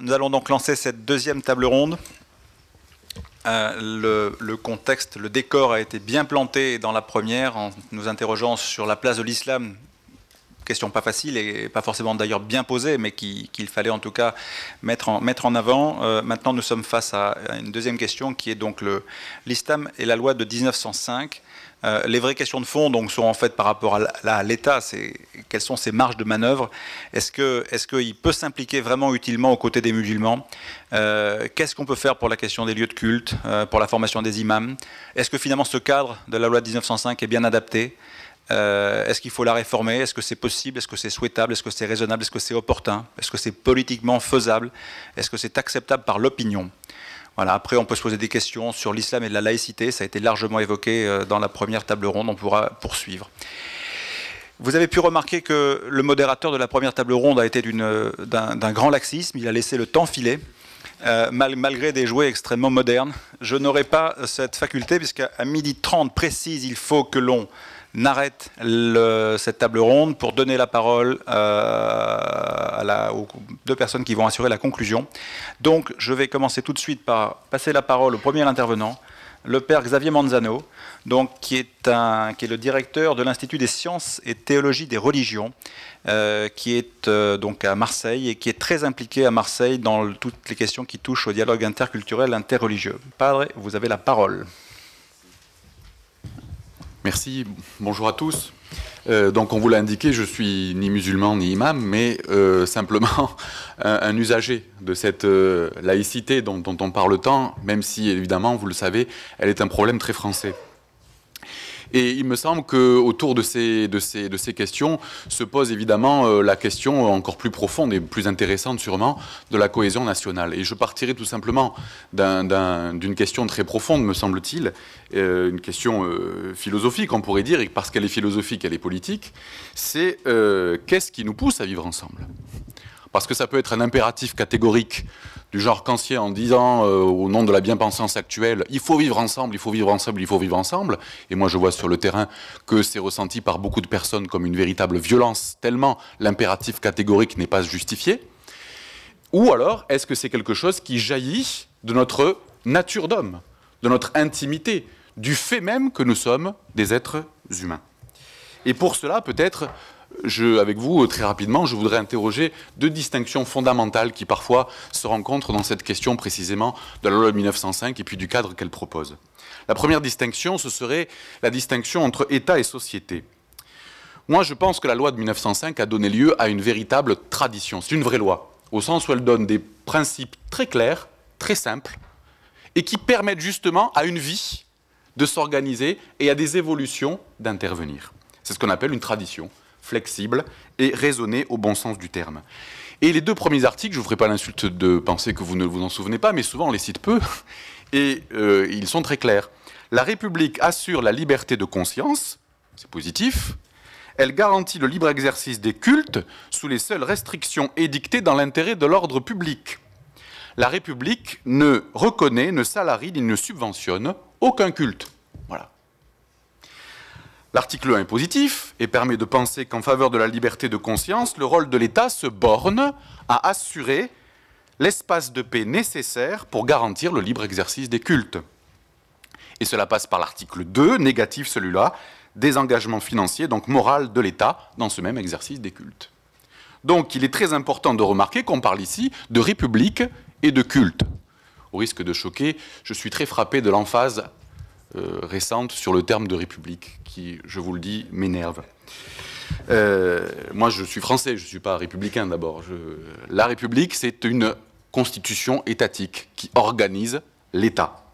Nous allons donc lancer cette deuxième table ronde. Le contexte, le décor a été bien planté dans la première en nous interrogeant sur la place de l'islam. Question pas facile et pas forcément d'ailleurs bien posée, mais qu'il fallait en tout cas mettre en avant. Maintenant, nous sommes face à une deuxième question qui est donc l'islam et la loi de 1905. Les vraies questions de fond donc, sont en fait par rapport à l'État, quelles sont ses marges de manœuvre, est-ce qu'il peut s'impliquer vraiment utilement aux côtés des musulmans, qu'est-ce qu'on peut faire pour la question des lieux de culte, pour la formation des imams, est-ce que finalement ce cadre de la loi de 1905 est bien adapté, est-ce qu'il faut la réformer, est-ce que c'est possible, est-ce que c'est souhaitable, est-ce que c'est raisonnable, est-ce que c'est opportun, est-ce que c'est politiquement faisable, est-ce que c'est acceptable par l'opinion. Voilà, après, on peut se poser des questions sur l'islam et de la laïcité. Ça a été largement évoqué dans la première table ronde. On pourra poursuivre. Vous avez pu remarquer que le modérateur de la première table ronde a été d'un grand laxisme. Il a laissé le temps filer, malgré des jouets extrêmement modernes. Je n'aurai pas cette faculté, puisqu'à 12h30 précise, il faut que l'on arrête cette table ronde pour donner la parole aux deux personnes qui vont assurer la conclusion. Donc, je vais commencer tout de suite par passer la parole au premier intervenant, le père Xavier Manzano, donc, qui est le directeur de l'Institut des sciences et théologie des religions, qui est donc à Marseille et qui est très impliqué à Marseille dans toutes les questions qui touchent au dialogue interculturel, interreligieux. Padre, vous avez la parole. Merci, bonjour à tous. Donc on vous l'a indiqué, je suis ni musulman ni imam, mais simplement un usager de cette laïcité dont on parle tant, même si évidemment, vous le savez, elle est un problème très français. Et il me semble qu'autour de ces questions se pose évidemment la question encore plus profonde et plus intéressante sûrement de la cohésion nationale. Et je partirai tout simplement d'une question très profonde, me semble-t-il, une question philosophique, on pourrait dire, et parce qu'elle est philosophique, elle est politique, c'est qu'est-ce qui nous pousse à vivre ensemble ? Parce que ça peut être un impératif catégorique du genre kantier en disant au nom de la bien-pensance actuelle, il faut vivre ensemble, il faut vivre ensemble, il faut vivre ensemble. Et moi je vois sur le terrain que c'est ressenti par beaucoup de personnes comme une véritable violence, tellement l'impératif catégorique n'est pas justifié. Ou alors, est-ce que c'est quelque chose qui jaillit de notre nature d'homme, de notre intimité, du fait même que nous sommes des êtres humains. Et pour cela, peut-être, avec vous, très rapidement, je voudrais interroger deux distinctions fondamentales qui parfois se rencontrent dans cette question précisément de la loi de 1905 et puis du cadre qu'elle propose. La première distinction, ce serait la distinction entre État et société. Moi, je pense que la loi de 1905 a donné lieu à une véritable tradition. C'est une vraie loi, au sens où elle donne des principes très clairs, très simples, et qui permettent justement à une vie de s'organiser et à des évolutions d'intervenir. C'est ce qu'on appelle une tradition, flexible et raisonnée au bon sens du terme. Et les deux premiers articles, je ne vous ferai pas l'insulte de penser que vous ne vous en souvenez pas, mais souvent on les cite peu, et ils sont très clairs. La République assure la liberté de conscience, c'est positif, elle garantit le libre exercice des cultes sous les seules restrictions édictées dans l'intérêt de l'ordre public. La République ne reconnaît, ne salarie, ni ne subventionne aucun culte. Voilà. L'article 1 est positif et permet de penser qu'en faveur de la liberté de conscience, le rôle de l'État se borne à assurer l'espace de paix nécessaire pour garantir le libre exercice des cultes. Et cela passe par l'article 2, négatif celui-là, des engagements financiers, donc moral de l'État, dans ce même exercice des cultes. Donc il est très important de remarquer qu'on parle ici de république et de culte. Au risque de choquer, je suis très frappé de l'emphase récente sur le terme de république, qui, je vous le dis, m'énerve. Moi, je suis français, je ne suis pas républicain d'abord. La République, c'est une constitution étatique qui organise l'État.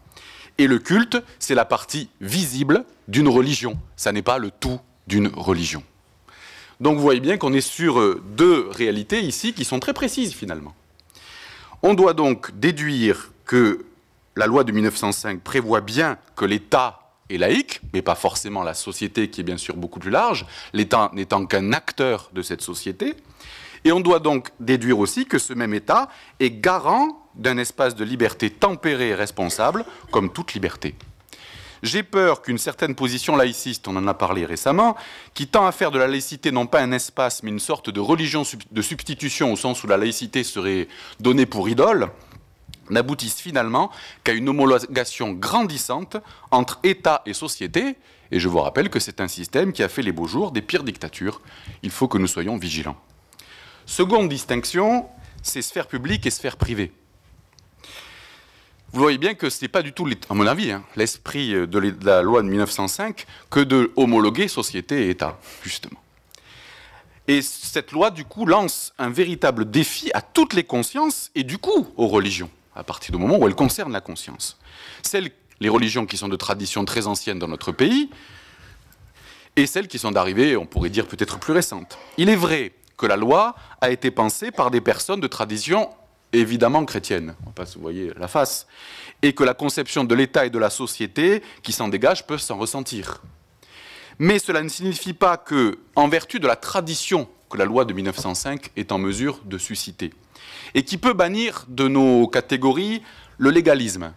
Et le culte, c'est la partie visible d'une religion. Ça n'est pas le tout d'une religion. Donc vous voyez bien qu'on est sur deux réalités ici qui sont très précises finalement. On doit donc déduire que la loi de 1905 prévoit bien que l'État est laïque, mais pas forcément la société qui est bien sûr beaucoup plus large, l'État n'étant qu'un acteur de cette société. Et on doit donc déduire aussi que ce même État est garant d'un espace de liberté tempéré et responsable, comme toute liberté. J'ai peur qu'une certaine position laïciste, on en a parlé récemment, qui tend à faire de la laïcité non pas un espace, mais une sorte de religion de substitution, au sens où la laïcité serait donnée pour idole, n'aboutisse finalement qu'à une homologation grandissante entre État et société. Et je vous rappelle que c'est un système qui a fait les beaux jours des pires dictatures. Il faut que nous soyons vigilants. Seconde distinction, c'est sphère publique et sphère privée. Vous voyez bien que ce n'est pas du tout, à mon avis, l'esprit de la loi de 1905 que de homologuer société et État, justement. Et cette loi, du coup, lance un véritable défi à toutes les consciences et, du coup, aux religions, à partir du moment où elle concerne la conscience. Les religions qui sont de tradition très ancienne dans notre pays et celles qui sont d'arrivée, on pourrait dire, peut-être plus récentes. Il est vrai que la loi a été pensée par des personnes de tradition évidemment chrétienne, on va pas se voyer la face, et que la conception de l'État et de la société qui s'en dégage peut s'en ressentir. Mais cela ne signifie pas que, en vertu de la tradition que la loi de 1905 est en mesure de susciter, et qui peut bannir de nos catégories le légalisme,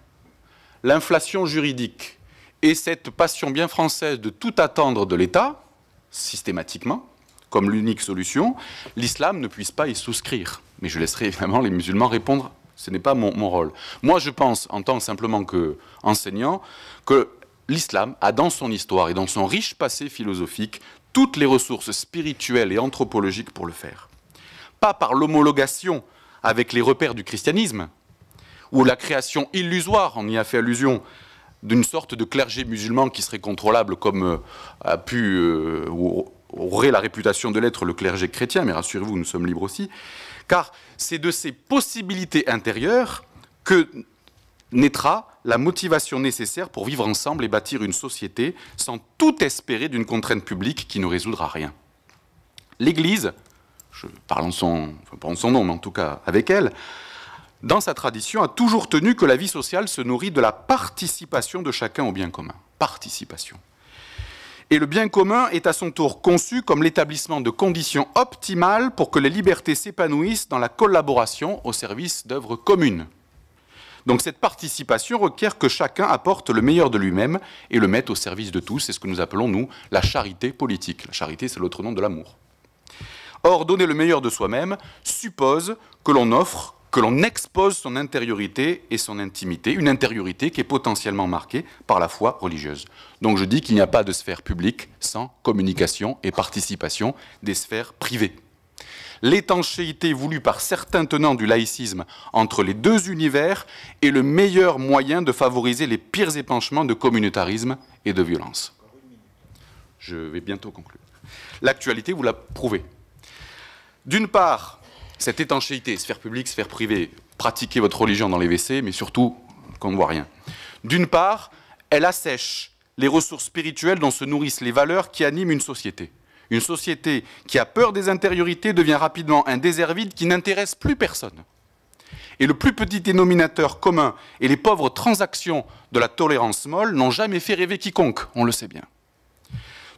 l'inflation juridique, et cette passion bien française de tout attendre de l'État, systématiquement, comme l'unique solution, l'islam ne puisse pas y souscrire. Mais je laisserai évidemment les musulmans répondre, ce n'est pas mon rôle. Moi, je pense, en tant simplement qu'enseignant, que l'islam a dans son histoire et dans son riche passé philosophique toutes les ressources spirituelles et anthropologiques pour le faire. Pas par l'homologation avec les repères du christianisme, ou la création illusoire, on y a fait allusion, d'une sorte de clergé musulman qui serait contrôlable comme a pu... aurait la réputation de l'être le clergé chrétien, mais rassurez-vous, nous sommes libres aussi, car c'est de ces possibilités intérieures que naîtra la motivation nécessaire pour vivre ensemble et bâtir une société sans tout espérer d'une contrainte publique qui ne résoudra rien. L'Église, je parle en son nom, mais en tout cas avec elle, dans sa tradition, a toujours tenu que la vie sociale se nourrit de la participation de chacun au bien commun. Participation. Et le bien commun est à son tour conçu comme l'établissement de conditions optimales pour que les libertés s'épanouissent dans la collaboration au service d'œuvres communes. Donc cette participation requiert que chacun apporte le meilleur de lui-même et le mette au service de tous. C'est ce que nous appelons, nous, la charité politique. La charité, c'est l'autre nom de l'amour. Or, donner le meilleur de soi-même suppose que l'on expose son intériorité et son intimité, une intériorité qui est potentiellement marquée par la foi religieuse. Donc je dis qu'il n'y a pas de sphère publique sans communication et participation des sphères privées. L'étanchéité voulue par certains tenants du laïcisme entre les deux univers est le meilleur moyen de favoriser les pires épanchements de communautarisme et de violence. Je vais bientôt conclure. L'actualité vous l'a prouvé. D'une part, cette étanchéité, sphère publique, sphère privée, pratiquez votre religion dans les WC, mais surtout qu'on ne voit rien. D'une part, elle assèche les ressources spirituelles dont se nourrissent les valeurs qui animent une société. Une société qui a peur des intériorités devient rapidement un désert vide qui n'intéresse plus personne. Et le plus petit dénominateur commun et les pauvres transactions de la tolérance molle n'ont jamais fait rêver quiconque, on le sait bien.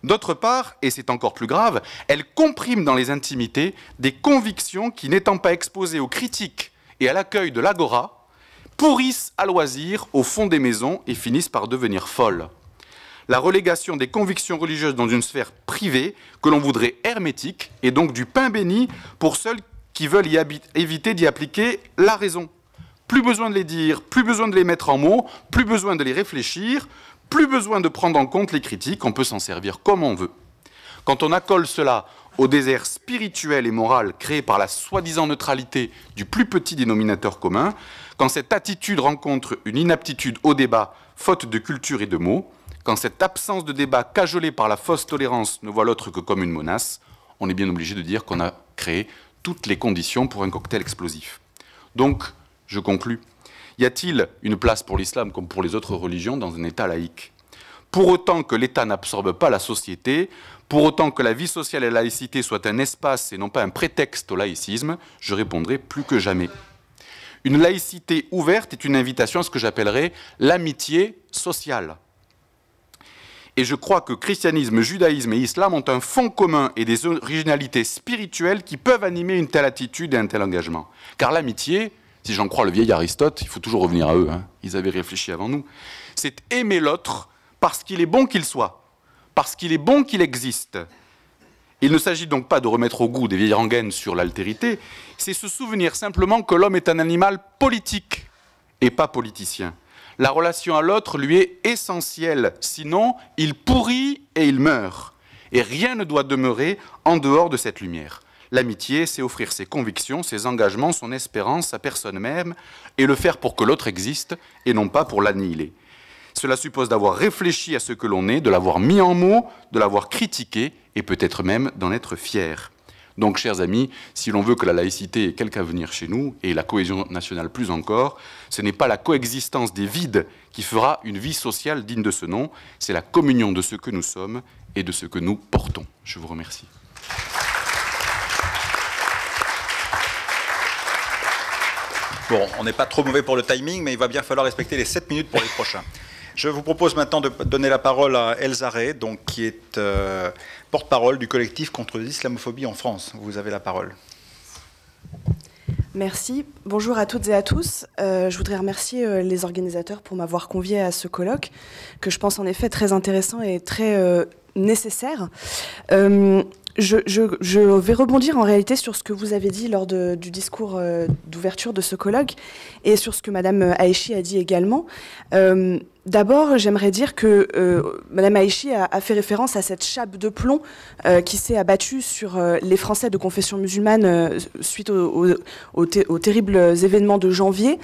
D'autre part, et c'est encore plus grave, elle comprime dans les intimités des convictions qui, n'étant pas exposées aux critiques et à l'accueil de l'agora, pourrissent à loisir au fond des maisons et finissent par devenir folles. La relégation des convictions religieuses dans une sphère privée que l'on voudrait hermétique est donc du pain béni pour ceux qui veulent éviter d'y appliquer la raison. Plus besoin de les dire, plus besoin de les mettre en mots, plus besoin de les réfléchir, plus besoin de prendre en compte les critiques, on peut s'en servir comme on veut. Quand on accole cela au désert spirituel et moral créé par la soi-disant neutralité du plus petit dénominateur commun, quand cette attitude rencontre une inaptitude au débat, faute de culture et de mots, quand cette absence de débat cajolée par la fausse tolérance ne voit l'autre que comme une menace, on est bien obligé de dire qu'on a créé toutes les conditions pour un cocktail explosif. Donc, je conclus. Y a-t-il une place pour l'islam comme pour les autres religions dans un État laïque ? Pour autant que l'État n'absorbe pas la société, pour autant que la vie sociale et la laïcité soient un espace et non pas un prétexte au laïcisme, je répondrai plus que jamais. Une laïcité ouverte est une invitation à ce que j'appellerais l'amitié sociale. Et je crois que christianisme, judaïsme et islam ont un fond commun et des originalités spirituelles qui peuvent animer une telle attitude et un tel engagement. Car l'amitié, si j'en crois le vieil Aristote, il faut toujours revenir à eux, ils avaient réfléchi avant nous, c'est aimer l'autre parce qu'il est bon qu'il soit, parce qu'il est bon qu'il existe. Il ne s'agit donc pas de remettre au goût des vieilles rengaines sur l'altérité, c'est se souvenir simplement que l'homme est un animal politique et pas politicien. La relation à l'autre lui est essentielle, sinon il pourrit et il meurt. Et rien ne doit demeurer en dehors de cette lumière. L'amitié, c'est offrir ses convictions, ses engagements, son espérance, sa personne même, et le faire pour que l'autre existe, et non pas pour l'annihiler. Cela suppose d'avoir réfléchi à ce que l'on est, de l'avoir mis en mots, de l'avoir critiqué, et peut-être même d'en être fier. Donc, chers amis, si l'on veut que la laïcité ait quelque avenir chez nous, et la cohésion nationale plus encore, ce n'est pas la coexistence des vides qui fera une vie sociale digne de ce nom, c'est la communion de ce que nous sommes et de ce que nous portons. Je vous remercie. Bon, on n'est pas trop mauvais pour le timing, mais il va bien falloir respecter les 7 minutes pour les prochains. Je vous propose maintenant de donner la parole à Elsa Rey, donc, qui est porte-parole du collectif contre l'islamophobie en France. Vous avez la parole. Merci. Bonjour à toutes et à tous. Je voudrais remercier les organisateurs pour m'avoir conviée à ce colloque, que je pense en effet très intéressant et très nécessaire. Je vais rebondir en réalité sur ce que vous avez dit lors du discours d'ouverture de ce colloque et sur ce que Madame Haïchi a dit également. D'abord, j'aimerais dire que Madame Haïchi a fait référence à cette chape de plomb qui s'est abattue sur les Français de confession musulmane suite aux terribles événements de janvier.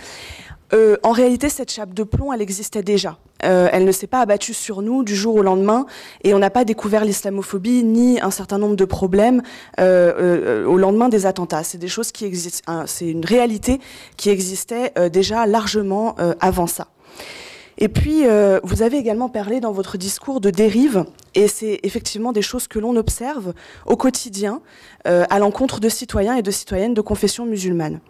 En réalité, cette chape de plomb, elle existait déjà. Elle ne s'est pas abattue sur nous du jour au lendemain et on n'a pas découvert l'islamophobie ni un certain nombre de problèmes au lendemain des attentats. C'est des choses qui existent, c'est une réalité qui existait déjà largement avant ça. Et puis, vous avez également parlé dans votre discours de dérive, et c'est effectivement des choses que l'on observe au quotidien à l'encontre de citoyens et de citoyennes de confession musulmane.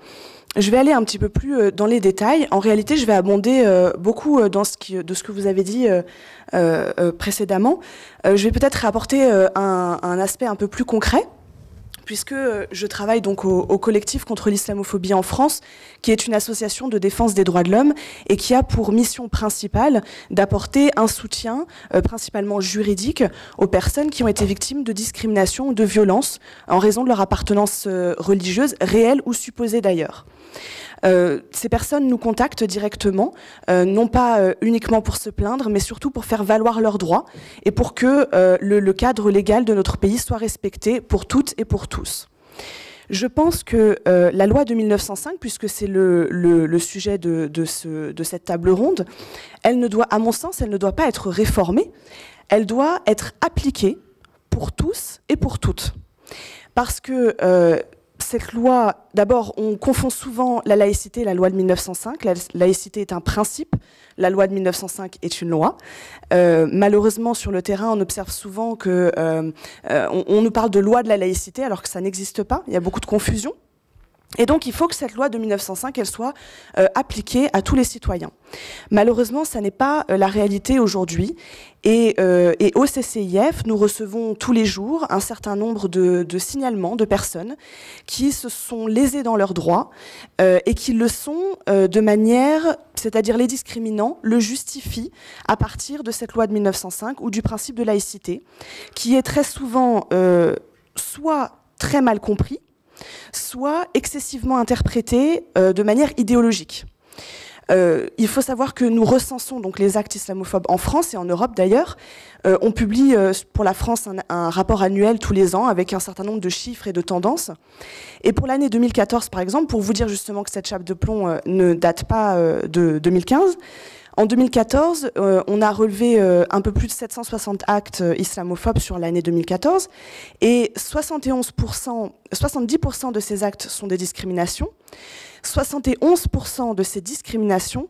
Je vais aller un petit peu plus dans les détails. En réalité, je vais abonder beaucoup de ce que vous avez dit précédemment. Je vais peut-être apporter un aspect un peu plus concret, puisque je travaille donc au collectif contre l'islamophobie en France, qui est une association de défense des droits de l'homme et qui a pour mission principale d'apporter un soutien principalement juridique aux personnes qui ont été victimes de discrimination ou de violence en raison de leur appartenance religieuse, réelle ou supposée d'ailleurs. Ces personnes nous contactent directement, non pas uniquement pour se plaindre, mais surtout pour faire valoir leurs droits et pour que le cadre légal de notre pays soit respecté pour toutes et pour tous. Je pense que la loi de 1905, puisque c'est le sujet de cette table ronde, elle ne doit, à mon sens, elle ne doit pas être réformée, elle doit être appliquée pour tous et pour toutes. Parce que cette loi, d'abord, on confond souvent la laïcité et la loi de 1905. La laïcité est un principe, la loi de 1905 est une loi. Malheureusement, sur le terrain, on observe souvent que on nous parle de loi de la laïcité alors que ça n'existe pas. Il y a beaucoup de confusion. Et donc, il faut que cette loi de 1905, elle soit appliquée à tous les citoyens. Malheureusement, ça n'est pas la réalité aujourd'hui. Et au CCIF, nous recevons tous les jours un certain nombre de signalements de personnes qui se sont lésées dans leurs droits et qui le sont de manière, c'est-à-dire les discriminants, le justifient à partir de cette loi de 1905 ou du principe de laïcité, qui est très souvent soit très mal compris, soit excessivement interprété de manière idéologique. Il faut savoir que nous recensons donc les actes islamophobes en France et en Europe d'ailleurs. On publie pour la France un rapport annuel tous les ans avec un certain nombre de chiffres et de tendances. Et pour l'année 2014 par exemple, pour vous dire justement que cette chape de plomb ne date pas de 2015, en 2014, on a relevé un peu plus de 760 actes islamophobes sur l'année 2014 et 70% de ces actes sont des discriminations. 71% de ces discriminations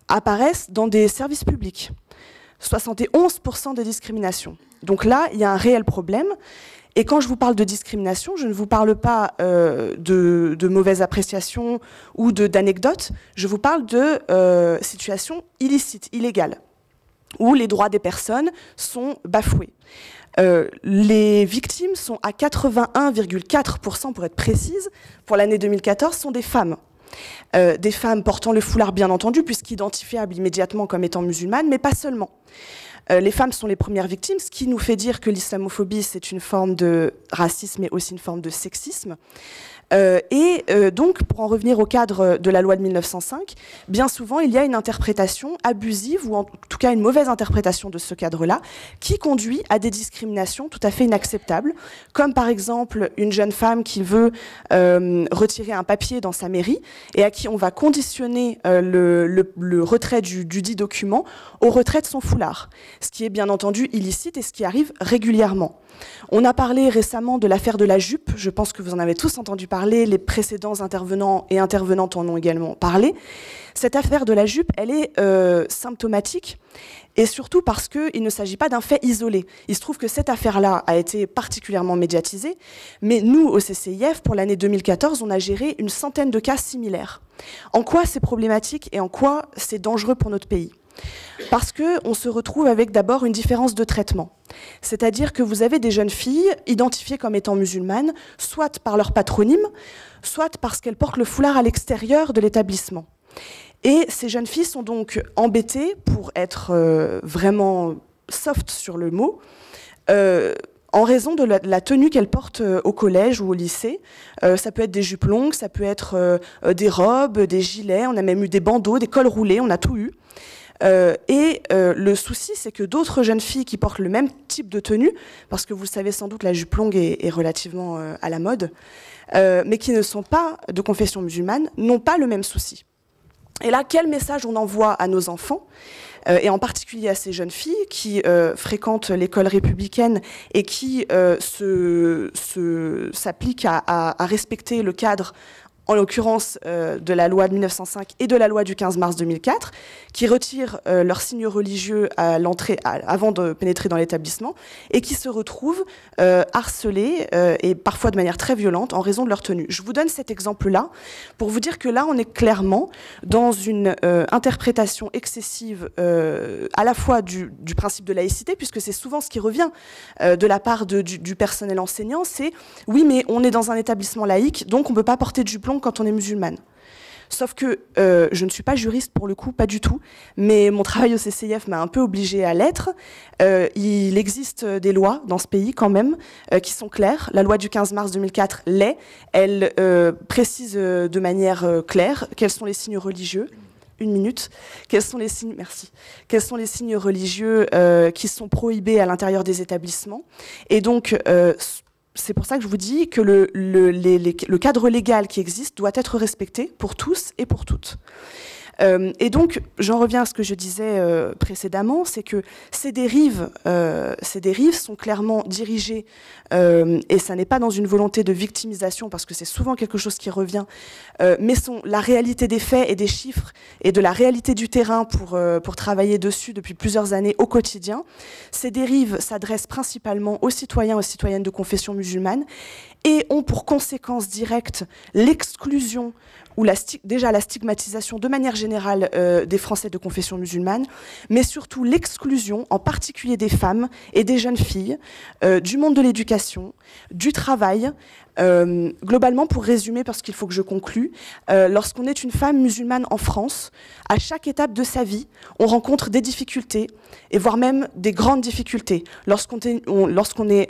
apparaissent dans des services publics. 71% des discriminations. Donc là, il y a un réel problème. Et quand je vous parle de discrimination, je ne vous parle pas de mauvaise appréciation ou d'anecdotes, je vous parle de situations illicites, illégales, où les droits des personnes sont bafoués. Les victimes sont à 81,4%, pour être précise, pour l'année 2014, sont des femmes. des femmes portant le foulard bien entendu, puisqu'identifiables immédiatement comme étant musulmanes, mais pas seulement. Les femmes sont les premières victimes, ce qui nous fait dire que l'islamophobie, c'est une forme de racisme, mais aussi une forme de sexisme. Donc, pour en revenir au cadre de la loi de 1905, bien souvent, il y a une interprétation abusive, ou en tout cas une mauvaise interprétation de ce cadre-là, qui conduit à des discriminations tout à fait inacceptables, comme par exemple une jeune femme qui veut retirer un papier dans sa mairie, et à qui on va conditionner le retrait du dit document au retrait de son foulard, ce qui est bien entendu illicite et ce qui arrive régulièrement. On a parlé récemment de l'affaire de la jupe, je pense que vous en avez tous entendu parler, les précédents intervenants et intervenantes en ont également parlé. Cette affaire de la jupe, elle est symptomatique, et surtout parce qu'il ne s'agit pas d'un fait isolé. Il se trouve que cette affaire-là a été particulièrement médiatisée, mais nous, au CCIF, pour l'année 2014, on a géré une centaine de cas similaires. En quoi c'est problématique et en quoi c'est dangereux pour notre pays ? Parce qu'on se retrouve avec d'abord une différence de traitement. C'est-à-dire que vous avez des jeunes filles identifiées comme étant musulmanes, soit par leur patronyme, soit parce qu'elles portent le foulard à l'extérieur de l'établissement. Et ces jeunes filles sont donc embêtées, pour être vraiment soft sur le mot, en raison de la tenue qu'elles portent au collège ou au lycée. Ça peut être des jupes longues, ça peut être des robes, des gilets, on a même eu des bandeaux, des cols roulés, on a tout eu. Le souci, c'est que d'autres jeunes filles qui portent le même type de tenue, parce que vous le savez sans doute, la jupe longue est relativement à la mode, mais qui ne sont pas de confession musulmane, n'ont pas le même souci. Et là, quel message on envoie à nos enfants, et en particulier à ces jeunes filles qui fréquentent l'école républicaine et qui s'appliquent à respecter le cadre, en l'occurrence de la loi de 1905 et de la loi du 15 mars 2004, qui retirent leurs signes religieux à l'entrée, avant de pénétrer dans l'établissement, et qui se retrouvent harcelés, et parfois de manière très violente, en raison de leur tenue. Je vous donne cet exemple-là, pour vous dire que là, on est clairement dans une interprétation excessive, à la fois du principe de laïcité, puisque c'est souvent ce qui revient de la part du personnel enseignant, c'est « oui, mais on est dans un établissement laïque, donc on ne peut pas porter de jupon quand on est musulmane ». Sauf que je ne suis pas juriste pour le coup, pas du tout, mais mon travail au CCIF m'a un peu obligée à l'être. Il existe des lois dans ce pays quand même qui sont claires. La loi du 15 mars 2004 l'est. Elle précise de manière claire quels sont les signes religieux. Une minute. Quels sont les signes, merci. Quels sont les signes religieux qui sont prohibés à l'intérieur des établissements. Et donc, c'est pour ça que je vous dis que le cadre légal qui existe doit être respecté pour tous et pour toutes. Et donc, j'en reviens à ce que je disais précédemment, c'est que ces dérives sont clairement dirigées, et ça n'est pas dans une volonté de victimisation, parce que c'est souvent quelque chose qui revient, mais sont la réalité des faits et des chiffres, et de la réalité du terrain pour travailler dessus depuis plusieurs années au quotidien. Ces dérives s'adressent principalement aux citoyens, aux citoyennes de confession musulmane, et ont pour conséquence directe l'exclusion ou déjà la stigmatisation de manière générale des Français de confession musulmane, mais surtout l'exclusion, en particulier des femmes et des jeunes filles, du monde de l'éducation, du travail. Globalement, pour résumer, parce qu'il faut que je conclue, lorsqu'on est une femme musulmane en France, à chaque étape de sa vie, on rencontre des difficultés, et voire même des grandes difficultés. Lorsqu'on est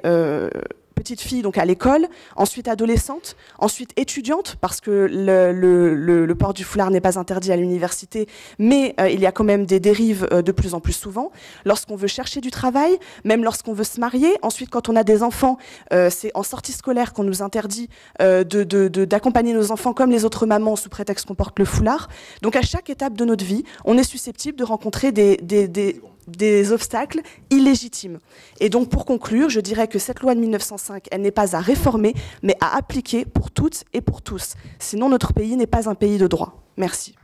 petite fille, donc à l'école, ensuite adolescente, ensuite étudiante, parce que le port du foulard n'est pas interdit à l'université, mais il y a quand même des dérives de plus en plus souvent. Lorsqu'on veut chercher du travail, même lorsqu'on veut se marier, ensuite quand on a des enfants, c'est en sortie scolaire qu'on nous interdit d'accompagner nos enfants comme les autres mamans sous prétexte qu'on porte le foulard. Donc à chaque étape de notre vie, on est susceptible de rencontrer des obstacles illégitimes. Et donc, pour conclure, je dirais que cette loi de 1905, elle n'est pas à réformer, mais à appliquer pour toutes et pour tous. Sinon, notre pays n'est pas un pays de droit. Merci.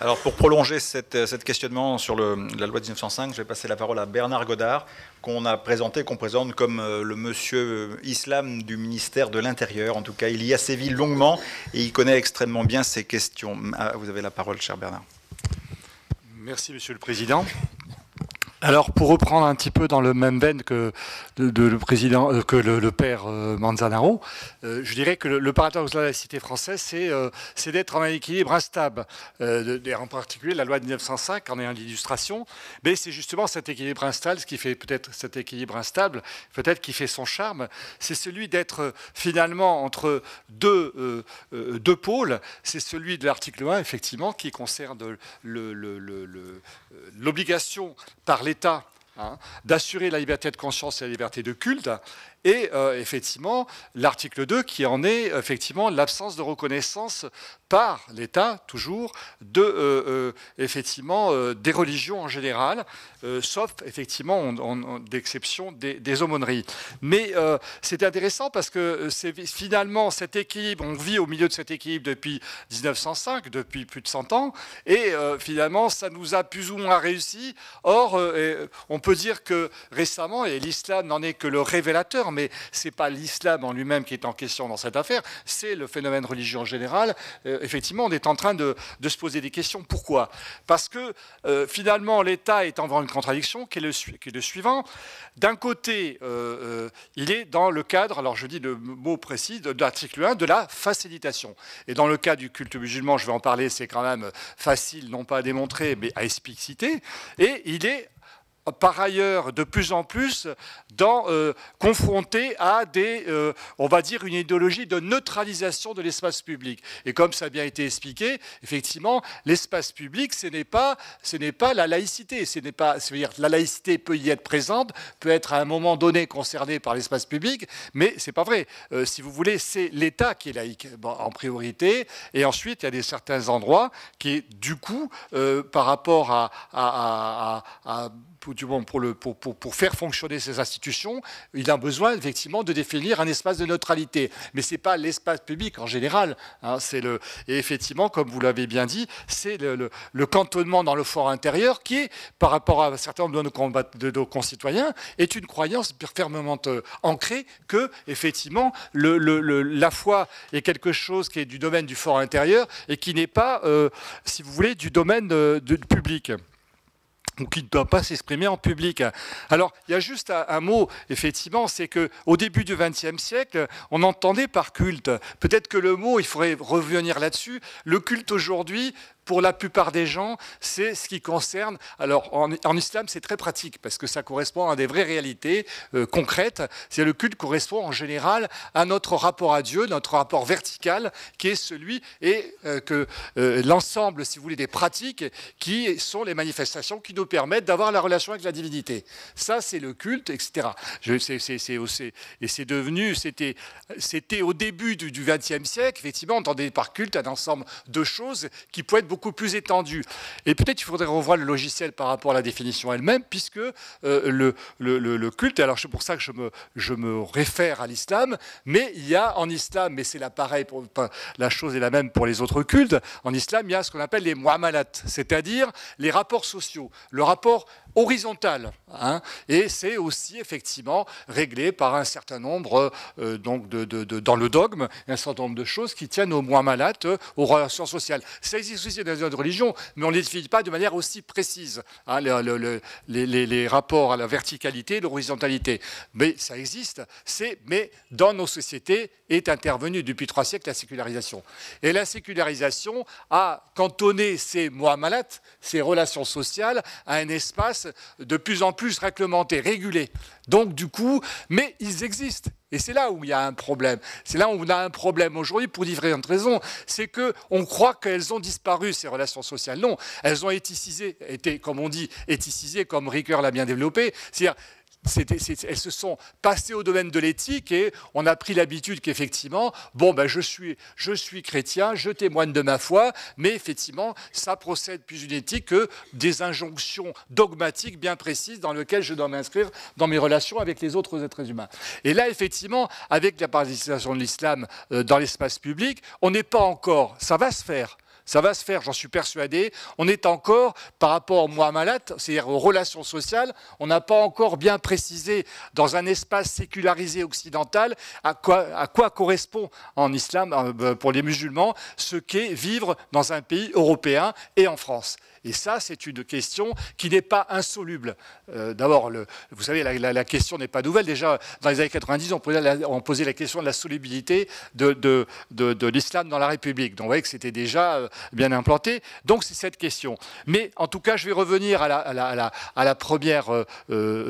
Alors, pour prolonger cet questionnement sur la loi de 1905, je vais passer la parole à Bernard Godard, qu'on présente comme le monsieur islam du ministère de l'Intérieur. En tout cas, il y a sévi longuement et il connaît extrêmement bien ces questions. Vous avez la parole, cher Bernard. Merci, Monsieur le Président. Alors, pour reprendre un petit peu dans le même veine que le président, que le père Manzanaro, je dirais que le paradoxe de la laïcité française, c'est d'être en un équilibre instable. En particulier, la loi de 1905 en est une illustration, mais c'est justement cet équilibre instable, ce qui fait peut-être cet équilibre instable, peut-être qui fait son charme, c'est celui d'être finalement entre deux pôles. C'est celui de l'article 1, effectivement, qui concerne l'obligation par l'État d'assurer la liberté de conscience et la liberté de culte, et effectivement l'article 2 qui en est effectivement l'absence de reconnaissance par l'État, toujours, effectivement, des religions en général, sauf effectivement d'exception des aumôneries. Mais c'est intéressant parce que c'est finalement cet équilibre, on vit au milieu de cet équilibre depuis 1905, depuis plus de 100 ans, et finalement ça nous a plus ou moins réussi. Or, on peut dire que récemment, et l'islam n'en est que le révélateur, mais ce n'est pas l'islam en lui-même qui est en question dans cette affaire, c'est le phénomène religieux en général. Effectivement, on est en train de se poser des questions. Pourquoi? Parce que finalement, l'État est en une contradiction qui est le suivant. D'un côté, il est dans le cadre, alors je dis le mot précis, de l'article 1, de la facilitation. Et dans le cas du culte musulman, je vais en parler, c'est quand même facile, non pas à démontrer, mais à expliciter. Et il est par ailleurs de plus en plus confronté à on va dire, une idéologie de neutralisation de l'espace public. Et comme ça a bien été expliqué, effectivement, l'espace public, ce n'est pas la laïcité. C'est-à-dire la laïcité peut y être présente, peut être à un moment donné concernée par l'espace public, mais c'est pas vrai. Si vous voulez, c'est l'État qui est laïque en priorité, et ensuite il y a certains endroits qui, du coup, par rapport pour faire fonctionner ces institutions, il a besoin effectivement de définir un espace de neutralité. Mais ce n'est pas l'espace public en général. Et effectivement, comme vous l'avez bien dit, c'est le cantonnement dans le fort intérieur qui, par rapport à un certain nombre de nos concitoyens, est une croyance fermement ancrée que, effectivement, la foi est quelque chose qui est du domaine du fort intérieur et qui n'est pas, si vous voulez, du domaine du public, ou qui ne doit pas s'exprimer en public. Alors, il y a juste un mot, effectivement, c'est qu'au début du XXe siècle, on entendait par culte. Peut-être que le mot, il faudrait revenir là-dessus. Le culte aujourd'hui, pour la plupart des gens, c'est ce qui concerne... Alors, en islam, c'est très pratique, parce que ça correspond à des vraies réalités concrètes. C'est le culte correspond en général à notre rapport à Dieu, notre rapport vertical, qui est celui, et que l'ensemble, si vous voulez, des pratiques, qui sont les manifestations qui nous permettent d'avoir la relation avec la divinité. Ça, c'est le culte, etc. Et c'est devenu... C'était au début du XXe siècle, effectivement, on entendait par culte un ensemble de choses qui pouvaient être beaucoup plus étendu. Et peut-être qu'il faudrait revoir le logiciel par rapport à la définition elle-même, puisque le culte, alors c'est pour ça que je me réfère à l'islam, mais il y a en islam, mais c'est là pareil, la chose est la même pour les autres cultes, en islam, il y a ce qu'on appelle les muamalat, c'est-à-dire les rapports sociaux, le rapport horizontal, et c'est aussi effectivement réglé par un certain nombre donc dans le dogme, un certain nombre de choses qui tiennent aux muamalat, aux relations sociales. Ça existe aussi dans les autres religions, mais on ne les définit pas de manière aussi précise, les rapports à la verticalité et l'horizontalité. Mais ça existe, mais dans nos sociétés est intervenue depuis 3 siècles la sécularisation. Et la sécularisation a cantonné ces muamalat, ces relations sociales, à un espace de plus en plus réglementé, régulé. Donc du coup, mais ils existent. Et c'est là où il y a un problème. C'est là où on a un problème aujourd'hui pour différentes raisons. C'est qu'on croit qu'elles ont disparu, ces relations sociales. Non, elles ont été, comme on dit, éthicisées, comme Ricoeur l'a bien développé. C'est-à-dire, elles se sont passées au domaine de l'éthique et on a pris l'habitude qu'effectivement, je suis chrétien, je témoigne de ma foi, mais effectivement, ça procède plus d'une éthique que des injonctions dogmatiques bien précises dans lesquelles je dois m'inscrire dans mes relations avec les autres êtres humains. Et là, effectivement, avec la participation de l'islam dans l'espace public, on n'est pas encore, ça va se faire. Ça va se faire, j'en suis persuadé. On est encore, par rapport au muamalat, c'est-à-dire aux relations sociales, on n'a pas encore bien précisé dans un espace sécularisé occidental à quoi correspond en islam, pour les musulmans, ce qu'est vivre dans un pays européen et en France. Et ça, c'est une question qui n'est pas insoluble. D'abord, vous savez, la question n'est pas nouvelle. Déjà, dans les années 90, on posait la question de la solubilité de l'islam dans la République. Donc, vous voyez que c'était déjà bien implanté. Donc, c'est cette question. Mais, en tout cas, je vais revenir à la première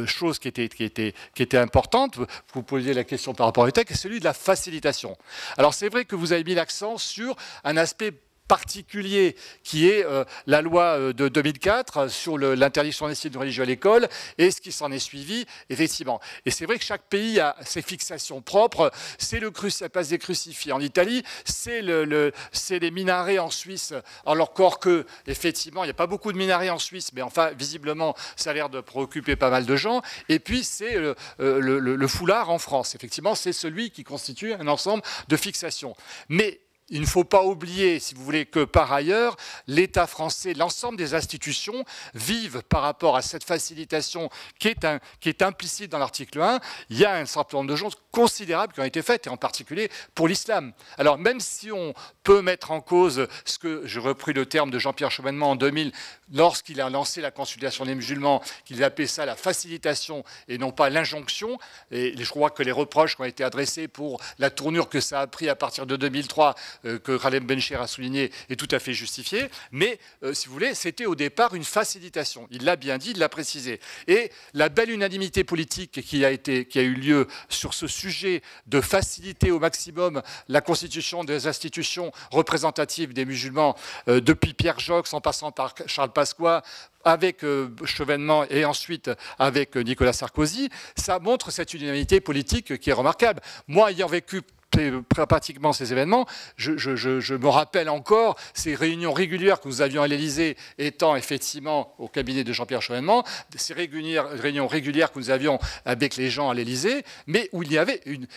chose qui était importante. Vous posiez la question par rapport au texte, c'est celui de la facilitation. Alors, c'est vrai que vous avez mis l'accent sur un aspect particulier qui est la loi de 2004 sur l'interdiction des signes religieux à l'école et ce qui s'en est suivi, effectivement. Et c'est vrai que chaque pays a ses fixations propres. C'est la place des crucifix en Italie, c'est les minarets en Suisse, alors que, effectivement, il n'y a pas beaucoup de minarets en Suisse, mais enfin, visiblement, ça a l'air de préoccuper pas mal de gens. Et puis, c'est le foulard en France. Effectivement, c'est celui qui constitue un ensemble de fixations. Mais il ne faut pas oublier, si vous voulez, que par ailleurs, l'État français, l'ensemble des institutions vivent par rapport à cette facilitation qui est implicite dans l'article 1. Il y a un certain nombre de choses considérables qui ont été faites, et en particulier pour l'islam. Alors même si on peut mettre en cause ce que, j'ai repris le terme de Jean-Pierre Chevènement en 2000, lorsqu'il a lancé la consultation des musulmans, qu'il appelait ça la facilitation et non pas l'injonction, et je crois que les reproches qui ont été adressés pour la tournure que ça a pris à partir de 2003, que Khaled Bencher a souligné, est tout à fait justifié, mais si vous voulez, c'était au départ une facilitation. Il l'a bien dit, il l'a précisé. Et la belle unanimité politique qui a eu lieu sur ce sujet de faciliter au maximum la constitution des institutions représentatives des musulmans, depuis Pierre Joxe en passant par Charles Pasqua, avec Chevènement et ensuite avec Nicolas Sarkozy, ça montre cette unanimité politique qui est remarquable. Moi, ayant vécu pratiquement ces événements, je me rappelle encore ces réunions régulières que nous avions à l'Élysée, étant effectivement au cabinet de Jean-Pierre Chevènement, ces réunions régulières que nous avions avec les gens à l'Élysée, mais où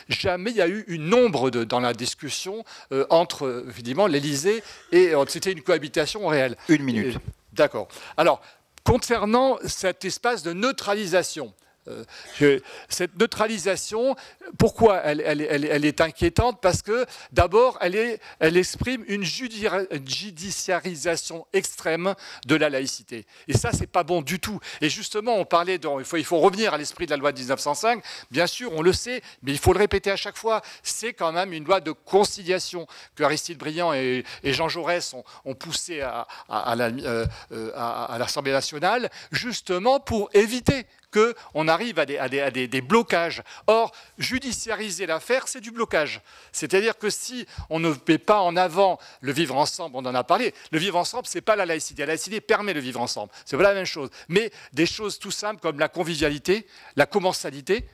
jamais il y a eu une ombre dans la discussion entre évidemment l'Élysée et c'était une cohabitation réelle. Une minute. D'accord. Alors, concernant cet espace de neutralisation, cette neutralisation, pourquoi elle est inquiétante? Parce que d'abord, elle exprime une judiciarisation extrême de la laïcité. Et ça, c'est pas bon du tout. Et justement, on parlait il faut revenir à l'esprit de la loi de 1905. Bien sûr, on le sait, mais il faut le répéter à chaque fois. C'est quand même une loi de conciliation que Aristide Briand et Jean Jaurès ont poussé à l'Assemblée nationale, justement pour éviter qu'on arrive à des blocages. Or, judiciariser l'affaire, c'est du blocage. C'est-à-dire que si on ne met pas en avant le vivre ensemble, on en a parlé, le vivre ensemble, ce n'est pas la laïcité. La laïcité permet le vivre ensemble. C'est pas la même chose. Mais des choses tout simples comme la convivialité, la commensalité,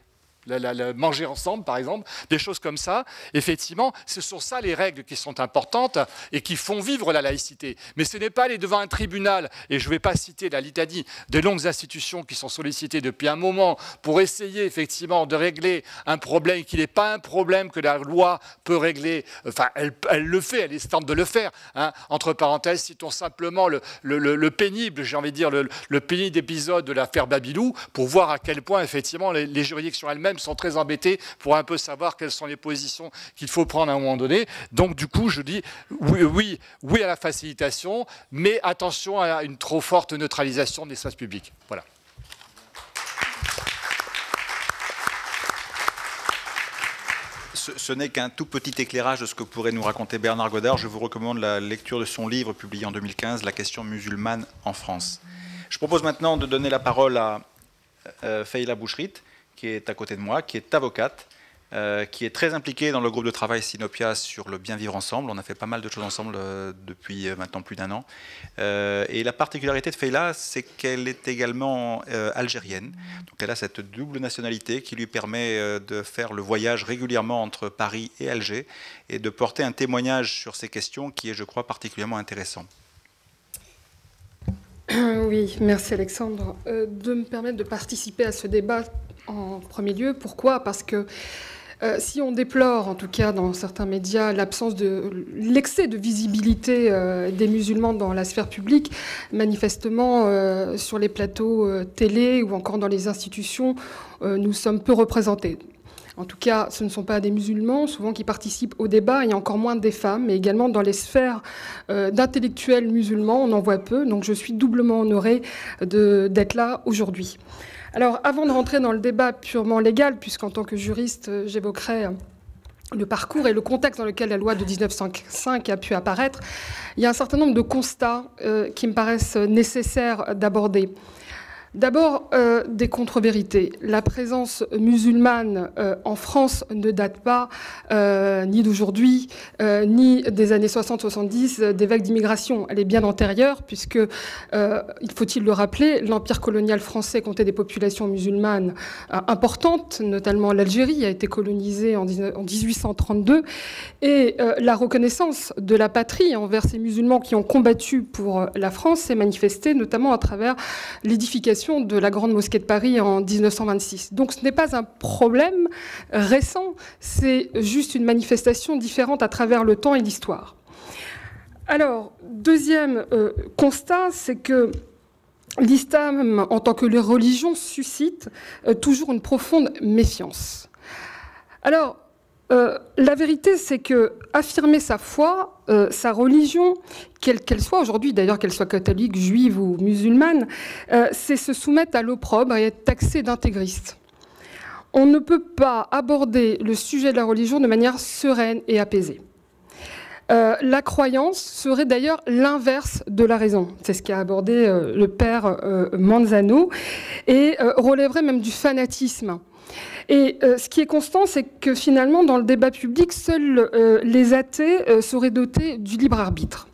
manger ensemble, par exemple, des choses comme ça. Effectivement, ce sont ça les règles qui sont importantes et qui font vivre la laïcité. Mais ce n'est pas aller devant un tribunal, et je ne vais pas citer la litanie des longues institutions qui sont sollicitées depuis un moment pour essayer effectivement de régler un problème qui n'est pas un problème que la loi peut régler. Enfin, elle le fait, elle est tente de le faire. Hein. Entre parenthèses, citons simplement le pénible, j'ai envie de dire, le pénible épisode de l'affaire Babilou pour voir à quel point effectivement les juridictions elles-mêmes sont très embêtés pour un peu savoir quelles sont les positions qu'il faut prendre à un moment donné. Donc du coup, je dis oui à la facilitation, mais attention à une trop forte neutralisation de l'espace public. Voilà. Ce n'est qu'un tout petit éclairage de ce que pourrait nous raconter Bernard Godard. Je vous recommande la lecture de son livre publié en 2015, La question musulmane en France. Je propose maintenant de donner la parole à Feila Bouchrit, qui est à côté de moi, qui est avocate, qui est très impliquée dans le groupe de travail Sinopia sur le bien vivre ensemble. On a fait pas mal de choses ensemble depuis maintenant plus d'1 an. Et la particularité de Feila, c'est qu'elle est également algérienne. Donc elle a cette double nationalité qui lui permet de faire le voyage régulièrement entre Paris et Alger et de porter un témoignage sur ces questions qui est, je crois, particulièrement intéressant. Oui, merci Alexandre. De me permettre de participer à ce débat en premier lieu. Pourquoi? Parce que si on déplore, en tout cas dans certains médias, l'excès de visibilité des musulmans dans la sphère publique, manifestement sur les plateaux télé ou encore dans les institutions, nous sommes peu représentés. En tout cas, ce ne sont pas des musulmans, souvent qui participent au débat, et encore moins des femmes, mais également dans les sphères d'intellectuels musulmans, on en voit peu. Donc je suis doublement honorée d'être là aujourd'hui. Alors, avant de rentrer dans le débat purement légal, puisqu'en tant que juriste, j'évoquerai le parcours et le contexte dans lequel la loi de 1905 a pu apparaître, il y a un certain nombre de constats qui me paraissent nécessaires d'aborder. D'abord, des contre-vérités. La présence musulmane en France ne date pas ni d'aujourd'hui, ni des années 60-70, des vagues d'immigration. Elle est bien antérieure, puisque, il faut-il le rappeler, l'empire colonial français comptait des populations musulmanes importantes, notamment l'Algérie a été colonisée en 1832, et la reconnaissance de la patrie envers ces musulmans qui ont combattu pour la France s'est manifestée notamment à travers l'édification de la Grande Mosquée de Paris en 1926. Donc ce n'est pas un problème récent, c'est juste une manifestation différente à travers le temps et l'histoire. Alors, deuxième constat, c'est que l'islam, en tant que religion, suscite toujours une profonde méfiance. Alors, la vérité, c'est que affirmer sa foi, sa religion, quelle qu'elle soit aujourd'hui, d'ailleurs qu'elle soit catholique, juive ou musulmane, c'est se soumettre à l'opprobre et être taxé d'intégriste. On ne peut pas aborder le sujet de la religion de manière sereine et apaisée. La croyance serait d'ailleurs l'inverse de la raison. C'est ce qu'a abordé le père Manzano, et relèverait même du fanatisme. Et ce qui est constant, c'est que finalement, dans le débat public, seuls les athées seraient dotés du libre arbitre.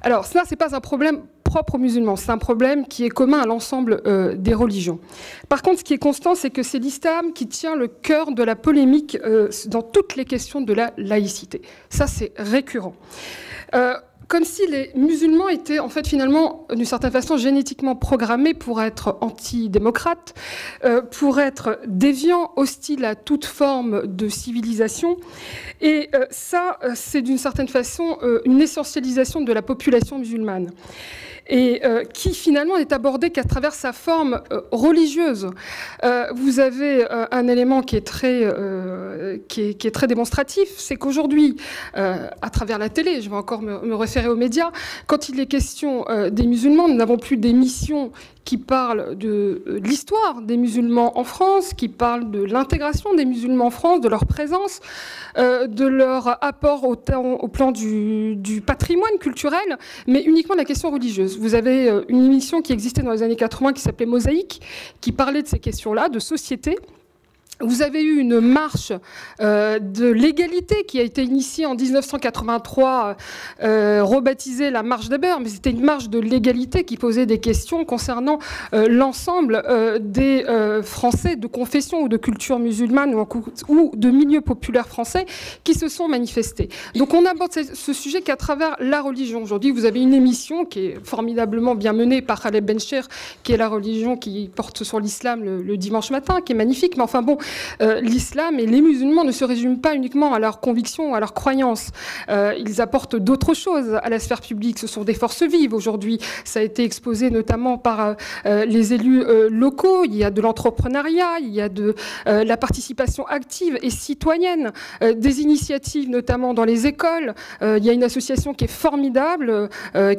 Alors, ça, ce n'est pas un problème propre aux musulmans, c'est un problème qui est commun à l'ensemble des religions. Par contre, ce qui est constant, c'est que c'est l'islam qui tient le cœur de la polémique dans toutes les questions de la laïcité. Ça, c'est récurrent. Comme si les musulmans étaient en fait finalement d'une certaine façon génétiquement programmés pour être antidémocrates, pour être déviants, hostiles à toute forme de civilisation. Et ça, c'est d'une certaine façon une essentialisation de la population musulmane. Et qui finalement n'est abordé qu'à travers sa forme religieuse. Vous avez un élément qui est très démonstratif, c'est qu'aujourd'hui, à travers la télé, je vais encore me référer aux médias, quand il est question des musulmans, nous n'avons plus d'émissions qui parlent de l'histoire des musulmans en France, qui parlent de l'intégration des musulmans en France, de leur présence, de leur apport au plan du patrimoine culturel, mais uniquement de la question religieuse. Vous avez une émission qui existait dans les années 80 qui s'appelait Mosaïque, qui parlait de ces questions-là, de société. Vous avez eu une marche de l'égalité qui a été initiée en 1983, rebaptisée la marche d'Eber, mais c'était une marche de l'égalité qui posait des questions concernant l'ensemble des Français de confession ou de culture musulmane ou de milieux populaires français qui se sont manifestés. Donc on aborde ce sujet qu'à travers la religion. Aujourd'hui, vous avez une émission qui est formidablement bien menée par Khaled Bencher, qui est la religion qui porte sur l'islam le dimanche matin, qui est magnifique, mais enfin bon, l'islam et les musulmans ne se résument pas uniquement à leurs convictions, à leurs croyances. Ils apportent d'autres choses à la sphère publique. Ce sont des forces vives aujourd'hui. Ça a été exposé notamment par les élus locaux. Il y a de l'entrepreneuriat, il y a de la participation active et citoyenne, des initiatives notamment dans les écoles. Il y a une association qui est formidable,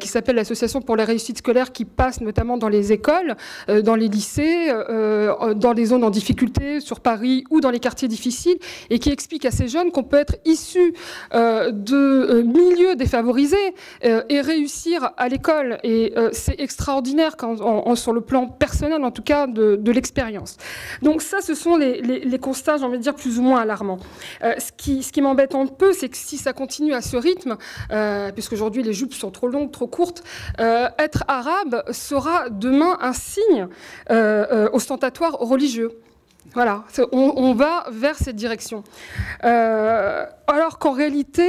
qui s'appelle l'Association pour la réussite scolaire, qui passe notamment dans les écoles, dans les lycées, dans les zones en difficulté, sur Paris ou dans les quartiers difficiles, et qui explique à ces jeunes qu'on peut être issu de milieux défavorisés et réussir à l'école. Et c'est extraordinaire sur le plan personnel, en tout cas, de l'expérience. Donc ça, ce sont les constats, j'ai envie de dire, plus ou moins alarmants. Ce qui m'embête un peu, c'est que si ça continue à ce rythme, puisqu'aujourd'hui les jupes sont trop longues, trop courtes, être arabe sera demain un signe ostentatoire religieux. Voilà, on va vers cette direction. Alors qu'en réalité,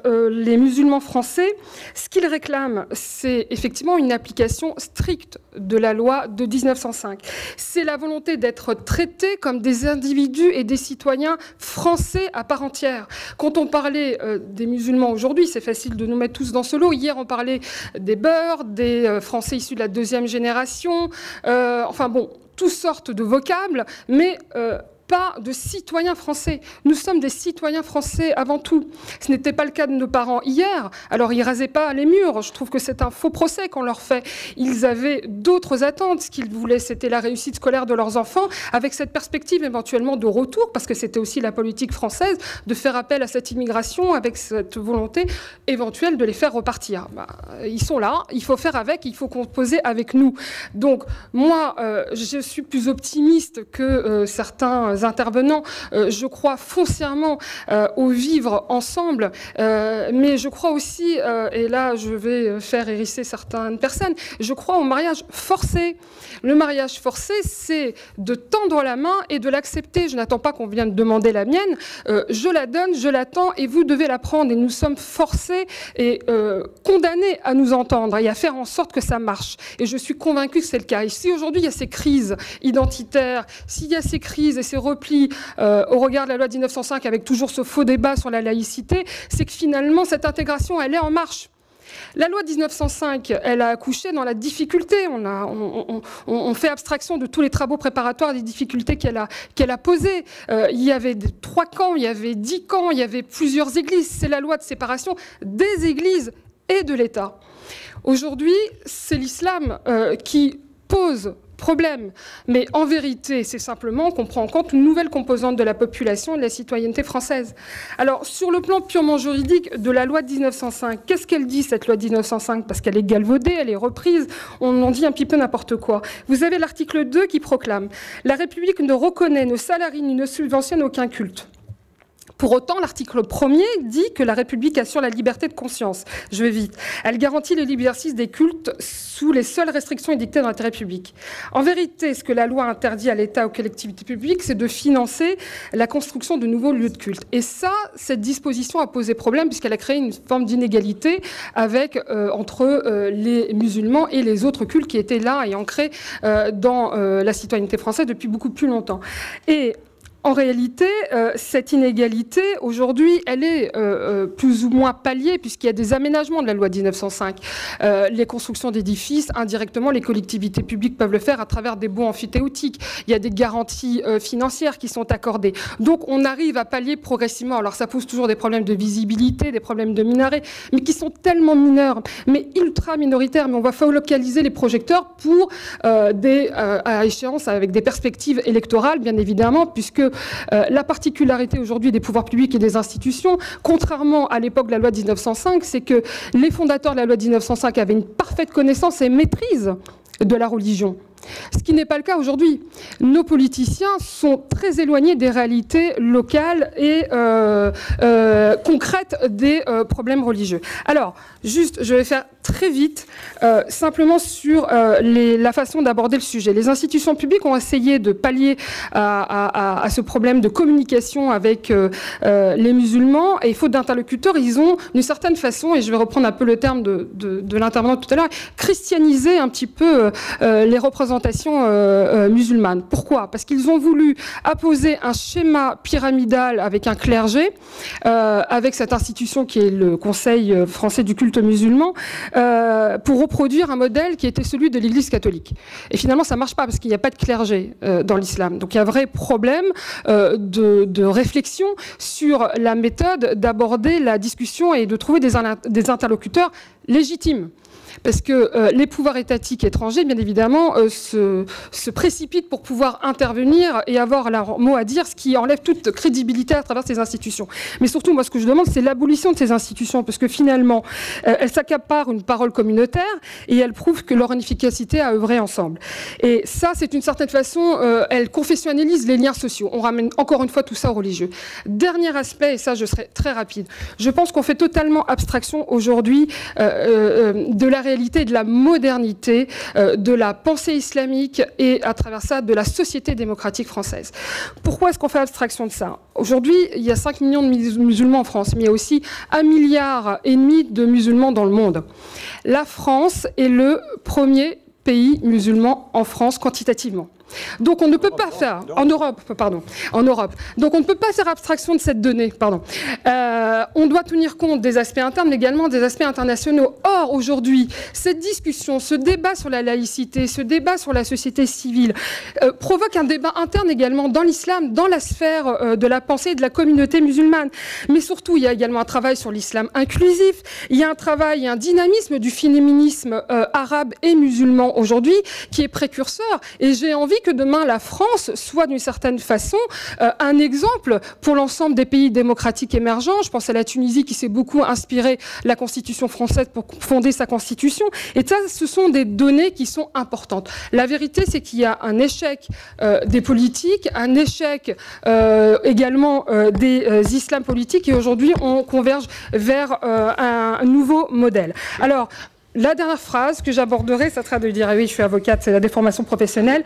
les musulmans français, ce qu'ils réclament, c'est effectivement une application stricte de la loi de 1905. C'est la volonté d'être traités comme des individus et des citoyens français à part entière. Quand on parlait des musulmans aujourd'hui, c'est facile de nous mettre tous dans ce lot. Hier, on parlait des Beurs, des Français issus de la deuxième génération. Enfin bon, toutes sortes de vocables, mais pas de citoyens français. Nous sommes des citoyens français avant tout. Ce n'était pas le cas de nos parents hier. Alors, ils ne rasaient pas les murs. Je trouve que c'est un faux procès qu'on leur fait. Ils avaient d'autres attentes. Ce qu'ils voulaient, c'était la réussite scolaire de leurs enfants, avec cette perspective éventuellement de retour, parce que c'était aussi la politique française, de faire appel à cette immigration, avec cette volonté éventuelle de les faire repartir. Ils sont là, il faut faire avec, il faut composer avec nous. Donc, moi, je suis plus optimiste que certains intervenants. Je crois foncièrement au vivre ensemble, mais je crois aussi, et là je vais faire hérisser certaines personnes, je crois au mariage forcé. Le mariage forcé, c'est de tendre la main et de l'accepter. Je n'attends pas qu'on vienne demander la mienne, je la donne, je l'attends et vous devez la prendre. Et nous sommes forcés et condamnés à nous entendre et à faire en sorte que ça marche. Et je suis convaincue que c'est le cas. Et si aujourd'hui il y a ces crises identitaires, s'il y a ces crises et ces replis au regard de la loi de 1905 avec toujours ce faux débat sur la laïcité, c'est que finalement cette intégration elle est en marche. La loi de 1905, elle a accouché dans la difficulté. On fait abstraction de tous les travaux préparatoires des difficultés qu'elle a posées. Il y avait 3 camps, il y avait 10 camps, il y avait plusieurs églises. C'est la loi de séparation des églises et de l'État. Aujourd'hui, c'est l'islam qui pose problème. Mais en vérité, c'est simplement qu'on prend en compte une nouvelle composante de la population et de la citoyenneté française. Alors, sur le plan purement juridique de la loi de 1905, qu'est-ce qu'elle dit, cette loi de 1905 ? Parce qu'elle est galvaudée, elle est reprise, on en dit un petit peu n'importe quoi. Vous avez l'article 2 qui proclame « La République ne reconnaît, ne salarie ni ne subventionne aucun culte ». Pour autant, l'article 1er dit que la République assure la liberté de conscience. Je vais vite. Elle garantit l'exercice des cultes sous les seules restrictions édictées dans l'intérêt public. En vérité, ce que la loi interdit à l'État, aux collectivités publiques, c'est de financer la construction de nouveaux lieux de culte. Et ça, cette disposition a posé problème puisqu'elle a créé une forme d'inégalité entre les musulmans et les autres cultes qui étaient là et ancrés dans la citoyenneté française depuis beaucoup plus longtemps. Et en réalité, cette inégalité, aujourd'hui, elle est plus ou moins palliée, puisqu'il y a des aménagements de la loi 1905. Les constructions d'édifices, indirectement, les collectivités publiques peuvent le faire à travers des baux amphithéotiques. Il y a des garanties financières qui sont accordées. Donc, on arrive à pallier progressivement. Alors, ça pose toujours des problèmes de visibilité, des problèmes de minarets, mais qui sont tellement mineurs, mais ultra minoritaires. Mais on va focaliser les projecteurs pour à échéance avec des perspectives électorales, bien évidemment, puisque la particularité aujourd'hui des pouvoirs publics et des institutions, contrairement à l'époque de la loi de 1905, c'est que les fondateurs de la loi de 1905 avaient une parfaite connaissance et maîtrise de la religion. Ce qui n'est pas le cas aujourd'hui. Nos politiciens sont très éloignés des réalités locales et concrètes des problèmes religieux. Alors, juste, je vais faire très vite, simplement sur la façon d'aborder le sujet. Les institutions publiques ont essayé de pallier à ce problème de communication avec les musulmans, et faute d'interlocuteurs, ils ont, d'une certaine façon, et je vais reprendre un peu le terme de l'intervenant tout à l'heure, christianisé un petit peu les représentations musulmanes. Pourquoi ? Parce qu'ils ont voulu apposer un schéma pyramidal avec un clergé, avec cette institution qui est le Conseil français du culte musulman, pour reproduire un modèle qui était celui de l'Église catholique. Et finalement, ça ne marche pas parce qu'il n'y a pas de clergé dans l'islam. Donc il y a un vrai problème de réflexion sur la méthode d'aborder la discussion et de trouver des interlocuteurs légitimes. Parce que les pouvoirs étatiques étrangers, bien évidemment, se précipitent pour pouvoir intervenir et avoir leur mot à dire, ce qui enlève toute crédibilité à travers ces institutions. Mais surtout, moi, ce que je demande, c'est l'abolition de ces institutions, parce que finalement, elles s'accaparent une parole communautaire et elles prouvent que leur inefficacité a œuvré ensemble. Et ça, c'est d'une certaine façon, elles confessionnalisent les liens sociaux. On ramène encore une fois tout ça aux religieux. Dernier aspect, et ça, je serai très rapide. Je pense qu'on fait totalement abstraction aujourd'hui de la réalité, de la modernité, de la pensée islamique et à travers ça de la société démocratique française. Pourquoi est-ce qu'on fait abstraction de ça ? Aujourd'hui, il y a 5 millions de musulmans en France, mais il y a aussi 1,5 milliard de musulmans dans le monde. La France est le premier pays musulman en France quantitativement. Donc on ne peut pas faire, en Europe, donc on ne peut pas faire abstraction de cette donnée, on doit tenir compte des aspects internes, mais également des aspects internationaux. Or, aujourd'hui, cette discussion, ce débat sur la laïcité, ce débat sur la société civile, provoque un débat interne également dans l'islam, dans la sphère de la pensée et de la communauté musulmane. Mais surtout, il y a également un travail sur l'islam inclusif, il y a un travail, il y a un dynamisme du féminisme arabe et musulman aujourd'hui qui est précurseur. Et j'ai envie que demain, la France soit d'une certaine façon un exemple pour l'ensemble des pays démocratiques émergents. Je pense à la Tunisie qui s'est beaucoup inspiré la Constitution française pour fonder sa Constitution. Et ça, ce sont des données qui sont importantes. La vérité, c'est qu'il y a un échec des politiques, un échec également des islams politiques, et aujourd'hui, on converge vers un nouveau modèle. Alors, la dernière phrase que j'aborderai, ça sera de dire, oui, je suis avocate, c'est la déformation professionnelle.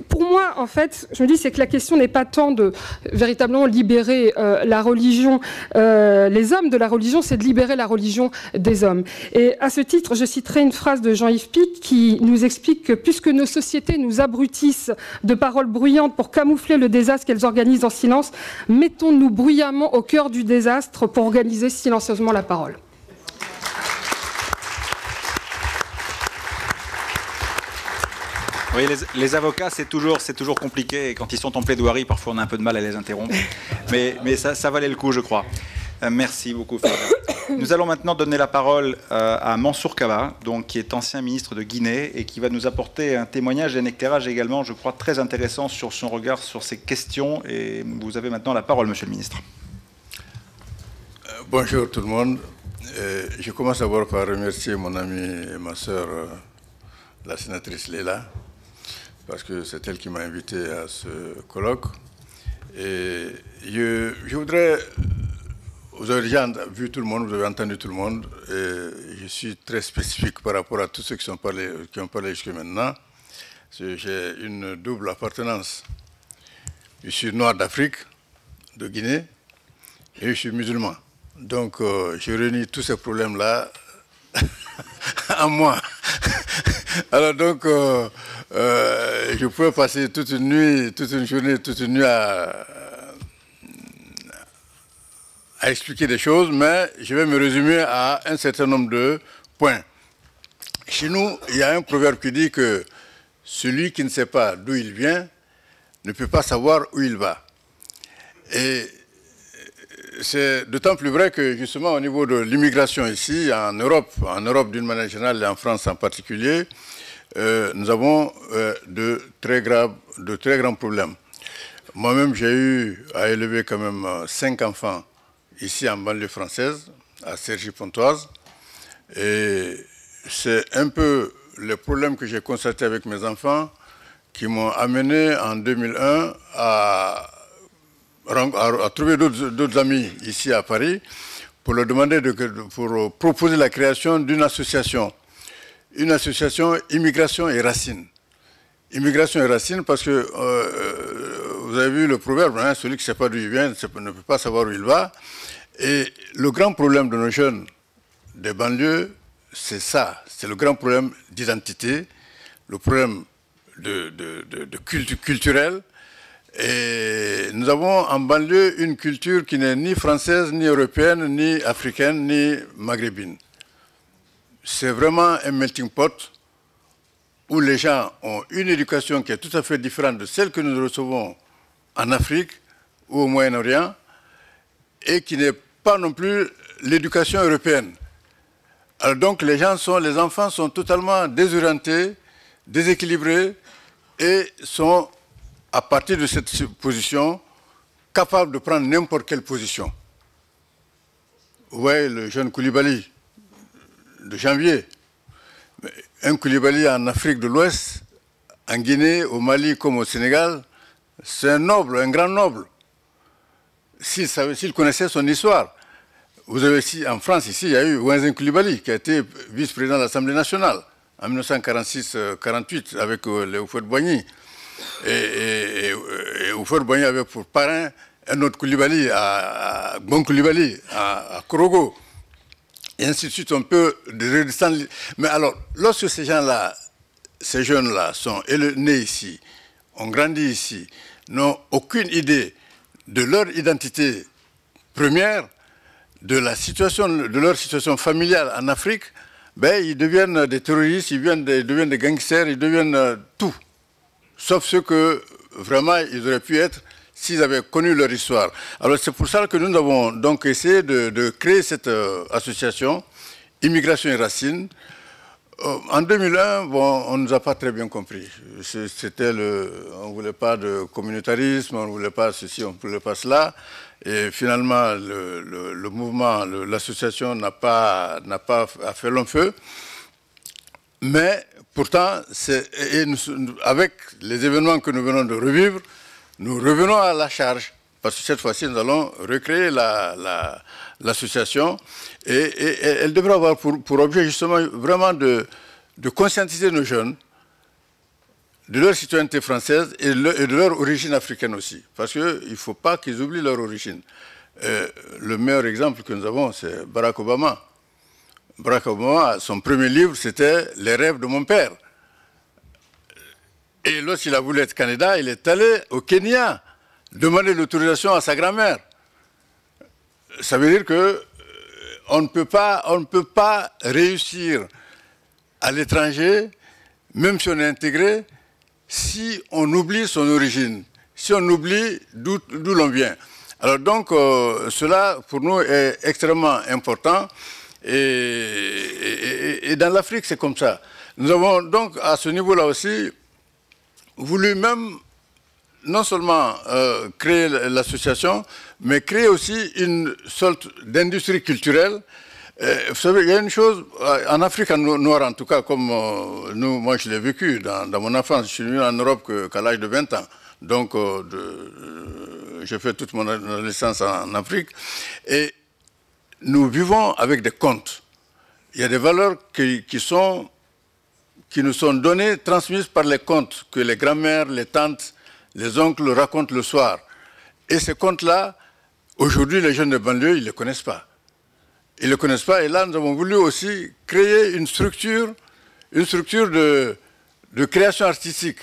Pour moi, en fait, je me dis, c'est que la question n'est pas tant de véritablement libérer la religion, les hommes de la religion, c'est de libérer la religion des hommes. Et à ce titre, je citerai une phrase de Jean-Yves Pic qui nous explique que puisque nos sociétés nous abrutissent de paroles bruyantes pour camoufler le désastre qu'elles organisent en silence, mettons-nous bruyamment au cœur du désastre pour organiser silencieusement la parole. Oui, les avocats, c'est toujours compliqué. Et quand ils sont en plaidoirie, parfois on a un peu de mal à les interrompre. Mais ça valait le coup, je crois. Merci beaucoup, Fabien. Nous allons maintenant donner la parole à Mansour Kaba, donc, qui est ancien ministre de Guinée et qui va nous apporter un témoignage et un éclairage également, je crois, très intéressant sur son regard sur ces questions. Et vous avez maintenant la parole, monsieur le ministre. Bonjour tout le monde. Je commence d'abord par remercier mon ami et ma sœur, la sénatrice Léla, parce que c'est elle qui m'a invité à ce colloque. Et je voudrais... Vous avez déjà vu tout le monde, vous avez entendu tout le monde, et je suis très spécifique par rapport à tous ceux qui ont parlé jusqu'à maintenant. J'ai une double appartenance. Je suis noir d'Afrique, de Guinée, et je suis musulman. Donc, je réunis tous ces problèmes-là en moi. Alors donc, je pouvais passer toute une nuit, toute une journée, toute une nuit à expliquer des choses, mais je vais me résumer à un certain nombre de points. Chez nous, il y a un proverbe qui dit que celui qui ne sait pas d'où il vient ne peut pas savoir où il va. Et c'est d'autant plus vrai que justement au niveau de l'immigration ici, en Europe d'une manière générale et en France en particulier, nous avons de très grands problèmes. Moi-même, j'ai eu à élever quand même 5 enfants ici en banlieue française, à Cergy-Pontoise. Et c'est un peu le problème que j'ai constaté avec mes enfants qui m'ont amené en 2001 à trouver d'autres amis ici à Paris pour leur demander, pour proposer la création d'une association. Une association Immigration et Racines. Immigration et Racines parce que vous avez vu le proverbe, hein, celui qui ne sait pas d'où il vient ne peut pas savoir où il va. Et le grand problème de nos jeunes des banlieues, c'est ça. C'est le grand problème d'identité, le problème de culturel. Et nous avons en banlieue une culture qui n'est ni française, ni européenne, ni africaine, ni maghrébine. C'est vraiment un melting pot où les gens ont une éducation qui est tout à fait différente de celle que nous recevons en Afrique ou au Moyen-Orient et qui n'est pas non plus l'éducation européenne. Alors donc les enfants sont totalement désorientés, déséquilibrés et sont, à partir de cette position, capables de prendre n'importe quelle position. Vous voyez le jeune Koulibaly de janvier, un Koulibaly en Afrique de l'Ouest, en Guinée, au Mali comme au Sénégal, c'est un noble, un grand noble. S'il connaissait son histoire. Vous avez ici, en France, ici, il y a eu Ouenzin Koulibaly, qui a été vice-président de l'Assemblée nationale en 1946-48 avec Houphouët-Boigny. Et Houphouët-Boigny avait pour parrain un autre Koulibaly, Bon Koulibaly, à Korogo. Et ainsi de suite, on peut redescendre. Mais alors, lorsque ces gens-là ces jeunes-là sont nés ici, ont grandi ici, n'ont aucune idée de leur identité première, de leur situation familiale en Afrique, ben, ils deviennent des terroristes, ils deviennent des gangsters, ils deviennent tout. Sauf ce que vraiment ils auraient pu être s'ils avaient connu leur histoire. Alors c'est pour ça que nous avons donc essayé de créer cette association, Immigration et Racines. En 2001, bon, on ne nous a pas très bien compris. On ne voulait pas de communautarisme, on ne voulait pas ceci, on ne voulait pas cela. Et finalement, le mouvement, l'association n'a pas fait long feu. Mais pourtant, avec les événements que nous venons de revivre, nous revenons à la charge. Parce que cette fois-ci, nous allons recréer l'association. Et elle devra avoir pour objet justement vraiment de conscientiser nos jeunes de leur citoyenneté française et de leur origine africaine aussi. Parce qu'il ne faut pas qu'ils oublient leur origine. Le meilleur exemple que nous avons, c'est Barack Obama. Barack Obama, son premier livre, c'était « Les rêves de mon père ». Et lorsqu'il a voulu être candidat, il est allé au Kenya demander l'autorisation à sa grand-mère. Ça veut dire qu'on ne peut pas réussir à l'étranger, même si on est intégré, si on oublie son origine, si on oublie d'où l'on vient. Alors donc, cela, pour nous, est extrêmement important. Et dans l'Afrique, c'est comme ça. Nous avons donc, à ce niveau-là aussi, voulu même, non seulement créer l'association, mais créer aussi une sorte d'industrie culturelle. Vous savez, il y a une chose, en Afrique noire en tout cas, comme moi je l'ai vécu dans mon enfance, je suis venu en Europe qu'à l'âge de 20 ans. Donc, j'ai fait toute mon adolescence en Afrique. Et nous vivons avec des contes. Il y a des valeurs qui nous sont données, transmises par les contes que les grands-mères, les tantes, les oncles racontent le soir. Et ces contes-là, aujourd'hui, les jeunes de banlieue, ils ne les connaissent pas. Ils ne le connaissent pas. Et là, nous avons voulu aussi créer une structure de création artistique.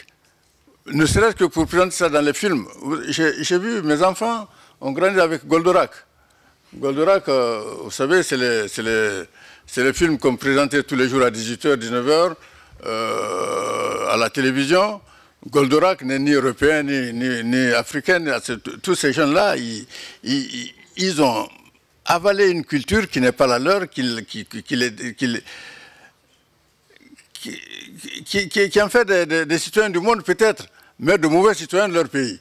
Ne serait-ce que pour présenter ça dans les films. J'ai vu, mes enfants ont grandi avec Goldorak. Goldorak, vous savez, c'est les films qu'on présentait tous les jours à 18h, 19h à la télévision. Goldorak n'est ni européen, ni africain. Tous ces jeunes-là, ils ont avaler une culture qui n'est pas la leur, qui en fait des citoyens du monde peut-être, mais de mauvais citoyens de leur pays.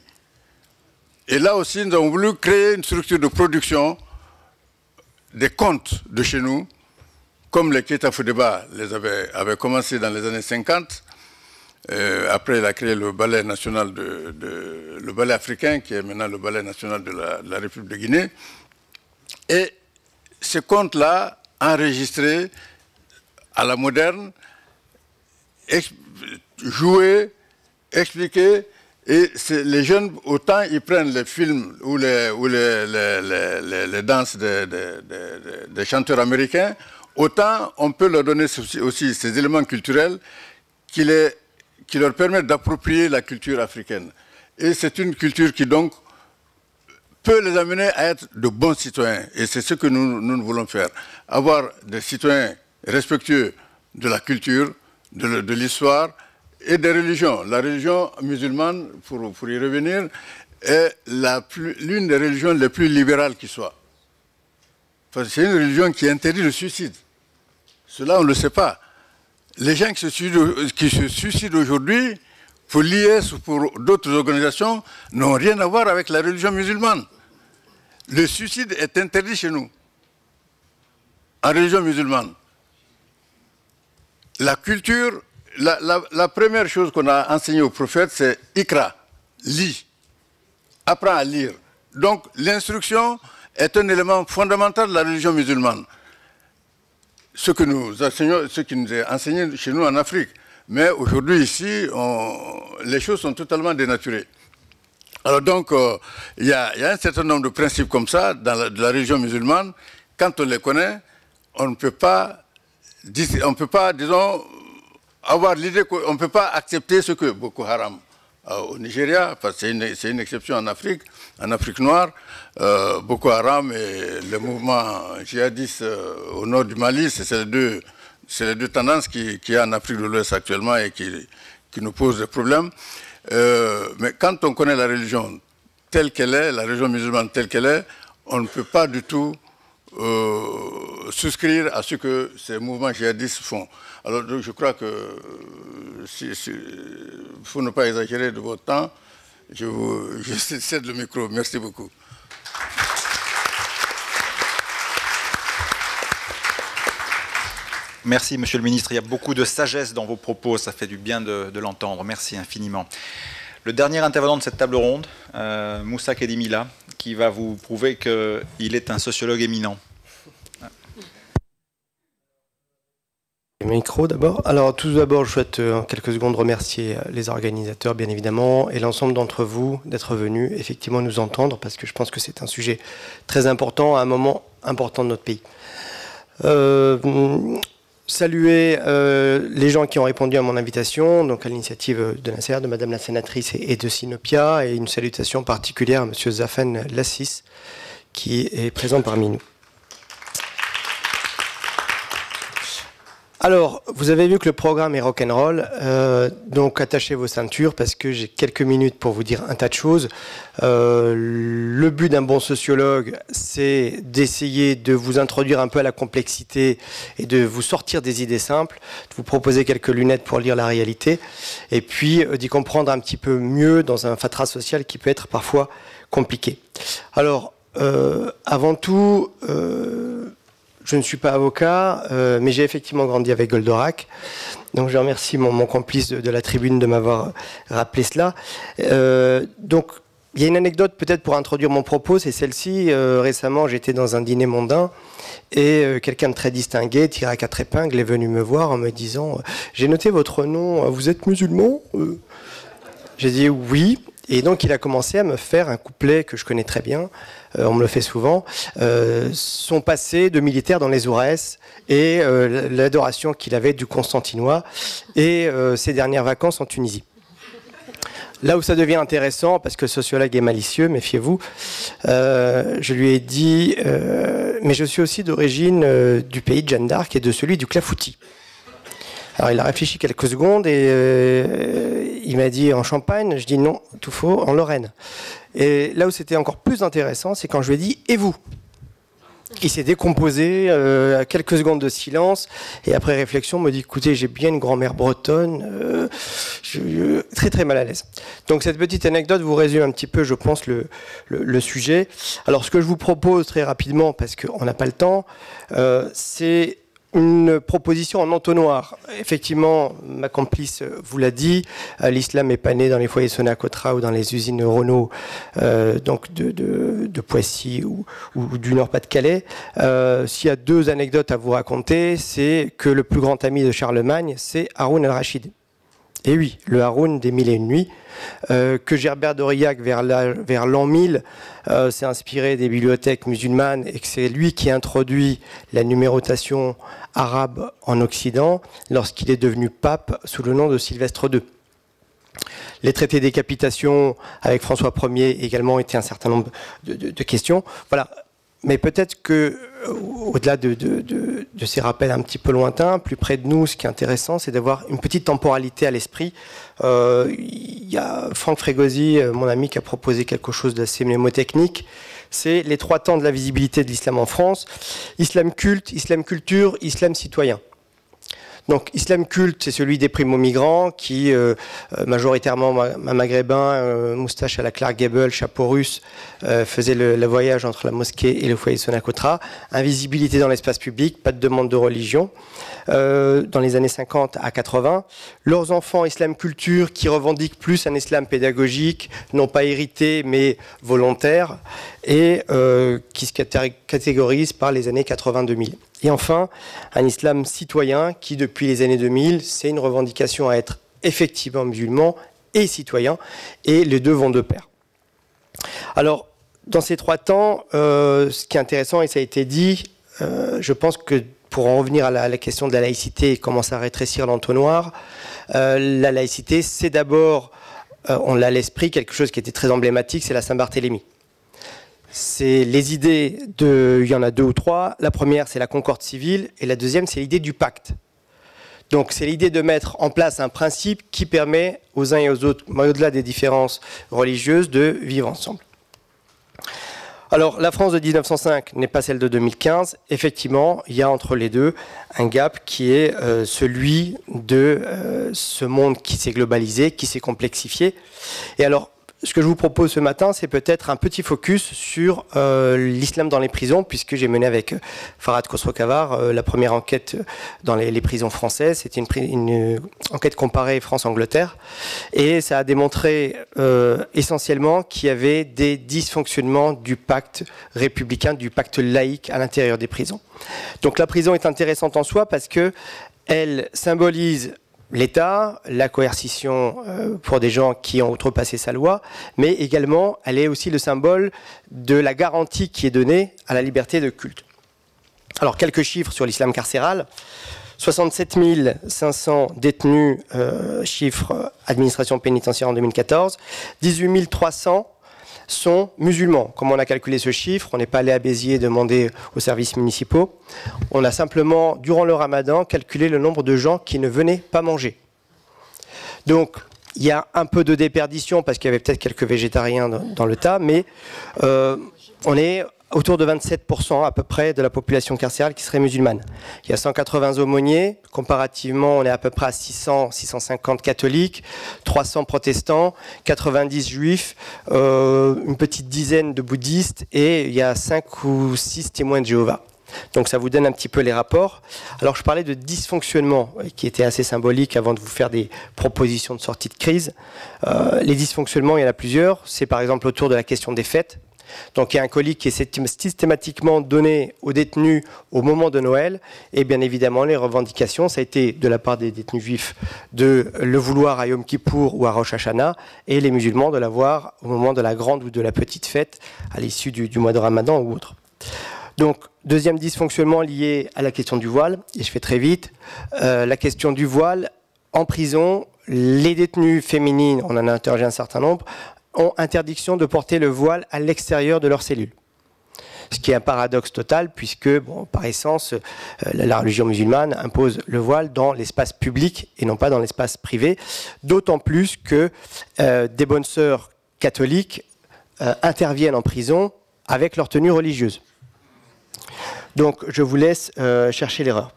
Et là aussi, nous avons voulu créer une structure de production des contes de chez nous, comme les Keita Fodeba avaient commencé dans les années 50. Après, il a créé le ballet national le ballet africain, qui est maintenant le ballet national de la République de Guinée. Et ces contes-là, enregistrés à la moderne, joués, expliqués, et les jeunes, autant ils prennent les films ou les danses des chanteurs américains, autant on peut leur donner aussi ces éléments culturels qui leur permettent d'approprier la culture africaine. Et c'est une culture qui donc peut les amener à être de bons citoyens. Et c'est ce que nous voulons faire. Avoir des citoyens respectueux de la culture, de l'histoire et des religions. La religion musulmane, pour y revenir, est l'une des religions les plus libérales qui soit. C'est une religion qui interdit le suicide. Cela, on ne le sait pas. Les gens qui se suicident aujourd'hui, pour l'IS ou pour d'autres organisations, n'ont rien à voir avec la religion musulmane. Le suicide est interdit chez nous, en religion musulmane. La culture, la première chose qu'on a enseignée aux prophètes, c'est « Ikra », lis, apprends à lire. Donc l'instruction est un élément fondamental de la religion musulmane. Ce que nous enseignons, ce qui nous est enseigné chez nous en Afrique. Mais aujourd'hui, ici, les choses sont totalement dénaturées. Alors donc, il y a un certain nombre de principes comme ça dans la religion musulmane. Quand on les connaît, on ne peut pas, disons, avoir l'idée qu'on ne peut pas accepter ce que Boko Haram au Nigeria, parce que c'est une exception en Afrique noire, Boko Haram et le mouvement djihadiste au nord du Mali, c'est les deux tendances qu'il y a en Afrique de l'Ouest actuellement et qui nous posent des problèmes. Mais quand on connaît la religion telle qu'elle est, la religion musulmane telle qu'elle est, on ne peut pas du tout souscrire à ce que ces mouvements djihadistes font. Alors je crois que faut ne pas exagérer de votre temps. Je cède le micro. Merci beaucoup. Merci, Monsieur le Ministre. Il y a beaucoup de sagesse dans vos propos. Ça fait du bien de l'entendre. Merci infiniment. Le dernier intervenant de cette table ronde, Moussa Kedimila, qui va vous prouver qu'il est un sociologue éminent. Micro d'abord. Alors tout d'abord, je souhaite en quelques secondes remercier les organisateurs, bien évidemment, et l'ensemble d'entre vous d'être venus effectivement nous entendre, parce que je pense que c'est un sujet très important à un moment important de notre pays. Saluer les gens qui ont répondu à mon invitation, donc à l'initiative de Nasser, de Madame la sénatrice et de Sinopia, et une salutation particulière à Monsieur Zafen Lassis, qui est présent parmi nous. Alors, vous avez vu que le programme est rock'n'roll, donc attachez vos ceintures parce que j'ai quelques minutes pour vous dire un tas de choses. Le but d'un bon sociologue, c'est d'essayer de vous introduire un peu à la complexité et de vous sortir des idées simples, de vous proposer quelques lunettes pour lire la réalité, et puis d'y comprendre un petit peu mieux dans un fatras social qui peut être parfois compliqué. Alors, avant tout... je ne suis pas avocat, mais j'ai effectivement grandi avec Goldorak. Donc je remercie mon complice de la tribune de m'avoir rappelé cela. Donc il y a une anecdote peut-être pour introduire mon propos, c'est celle-ci. Récemment, j'étais dans un dîner mondain et quelqu'un de très distingué, tiré à 4 épingles, est venu me voir en me disant « J'ai noté votre nom, vous êtes musulman ?» J'ai dit « Oui ». Et donc il a commencé à me faire un couplet que je connais très bien, on me le fait souvent, son passé de militaire dans les Aurès et l'adoration qu'il avait du Constantinois et ses dernières vacances en Tunisie. Là où ça devient intéressant, parce que le sociologue est malicieux, méfiez-vous, je lui ai dit mais je suis aussi d'origine du pays de Jeanne d'Arc et de celui du Clafoutis. Alors il a réfléchi quelques secondes et il m'a dit en Champagne. Je dis non, tout faux, en Lorraine. Et là où c'était encore plus intéressant, c'est quand je lui ai dit et vous? Il s'est décomposé à quelques secondes de silence et après réflexion me dit écoutez, j'ai bien une grand-mère bretonne, je suis très très mal à l'aise. Donc cette petite anecdote vous résume un petit peu, je pense, le sujet. Alors ce que je vous propose très rapidement, parce qu'on n'a pas le temps, c'est une proposition en entonnoir. Effectivement, ma complice vous l'a dit, l'islam n'est pas né dans les foyers Sonacotra ou dans les usines Renault donc de Poissy ou du Nord-Pas-de-Calais. S'il y a 2 anecdotes à vous raconter, c'est que le plus grand ami de Charlemagne, c'est Haroun el-Rachid. Et oui, le Haroun des Mille et une nuits, que Gerbert d'Aurillac vers l'an 1000 s'est inspiré des bibliothèques musulmanes et que c'est lui qui a introduit la numérotation arabe en Occident lorsqu'il est devenu pape sous le nom de Sylvestre II. Les traités des capitations avec François Ier également étaient un certain nombre de questions. Voilà. Mais peut-être que, au-delà de ces rappels un petit peu lointains, plus près de nous, ce qui est intéressant, c'est d'avoir une petite temporalité à l'esprit. Il y a Franck Frégosi, mon ami, qui a proposé quelque chose d'assez mnémotechnique. C'est les 3 temps de la visibilité de l'islam en France. Islam culte, islam culture, islam citoyen. Donc, islam culte, c'est celui des primo-migrants qui, majoritairement maghrébins, moustache à la Clark Gable, chapeau russe, faisaient le voyage entre la mosquée et le foyer Sonacotra. Invisibilité dans l'espace public, pas de demande de religion. Dans les années 50 à 80, leurs enfants islam culture qui revendiquent plus un islam pédagogique, non pas hérité mais volontaire, et qui se catégorise par les années 80-2000. Et enfin, un islam citoyen qui, depuis les années 2000, c'est une revendication à être effectivement musulman et citoyen, et les deux vont de pair. Alors, dans ces 3 temps, ce qui est intéressant, et ça a été dit, je pense que pour en revenir à la question de la laïcité et commencer à rétrécir l'entonnoir, la laïcité, c'est d'abord, on l'a à l'esprit, quelque chose qui était très emblématique, c'est la Saint-Barthélemy. C'est les idées il y en a 2 ou 3. La première, c'est la concorde civile, et la deuxième, c'est l'idée du pacte. Donc c'est l'idée de mettre en place un principe qui permet aux uns et aux autres, au-delà des différences religieuses, de vivre ensemble. Alors la France de 1905 n'est pas celle de 2015. Effectivement, il y a entre les deux un gap qui est celui de ce monde qui s'est globalisé, qui s'est complexifié. Et alors, ce que je vous propose ce matin, c'est peut-être un petit focus sur l'islam dans les prisons, puisque j'ai mené avec Farhad Khosrow-Khavar la première enquête dans les prisons françaises. C'était une enquête comparée France-Angleterre. Et ça a démontré essentiellement qu'il y avait des dysfonctionnements du pacte républicain, du pacte laïque à l'intérieur des prisons. Donc la prison est intéressante en soi parce qu'elle symbolise l'État, la coercition pour des gens qui ont outrepassé sa loi, mais également, elle est aussi le symbole de la garantie qui est donnée à la liberté de culte. Alors, quelques chiffres sur l'islam carcéral. 67 500 détenus, chiffre administration pénitentiaire en 2014. 18 300 sont musulmans. Comme on a calculé ce chiffre, on n'est pas allé à Béziers demander aux services municipaux. On a simplement, durant le ramadan, calculé le nombre de gens qui ne venaient pas manger. Donc, il y a un peu de déperdition parce qu'il y avait peut-être quelques végétariens dans le tas, mais on est autour de 27% à peu près de la population carcérale qui serait musulmane. Il y a 180 aumôniers, comparativement on est à peu près à 600, 650 catholiques, 300 protestants, 90 juifs, une petite dizaine de bouddhistes et il y a 5 ou 6 témoins de Jéhovah. Donc ça vous donne un petit peu les rapports. Alors je parlais de dysfonctionnement qui était assez symbolique avant de vous faire des propositions de sortie de crise. Les dysfonctionnements, il y en a plusieurs. C'est par exemple autour de la question des fêtes. Donc il y a un colis qui est systématiquement donné aux détenus au moment de Noël et bien évidemment les revendications, ça a été de la part des détenus juifs de le vouloir à Yom Kippour ou à Rosh Hashanah et les musulmans de l'avoir au moment de la grande ou de la petite fête à l'issue du mois de Ramadan ou autre. Donc deuxième dysfonctionnement lié à la question du voile, et je fais très vite, la question du voile en prison, les détenues féminines, on en a interrogé un certain nombre, ont interdiction de porter le voile à l'extérieur de leur cellule. Ce qui est un paradoxe total puisque, bon, par essence, la religion musulmane impose le voile dans l'espace public et non pas dans l'espace privé, d'autant plus que des bonnes sœurs catholiques interviennent en prison avec leur tenue religieuse. Donc je vous laisse chercher l'erreur.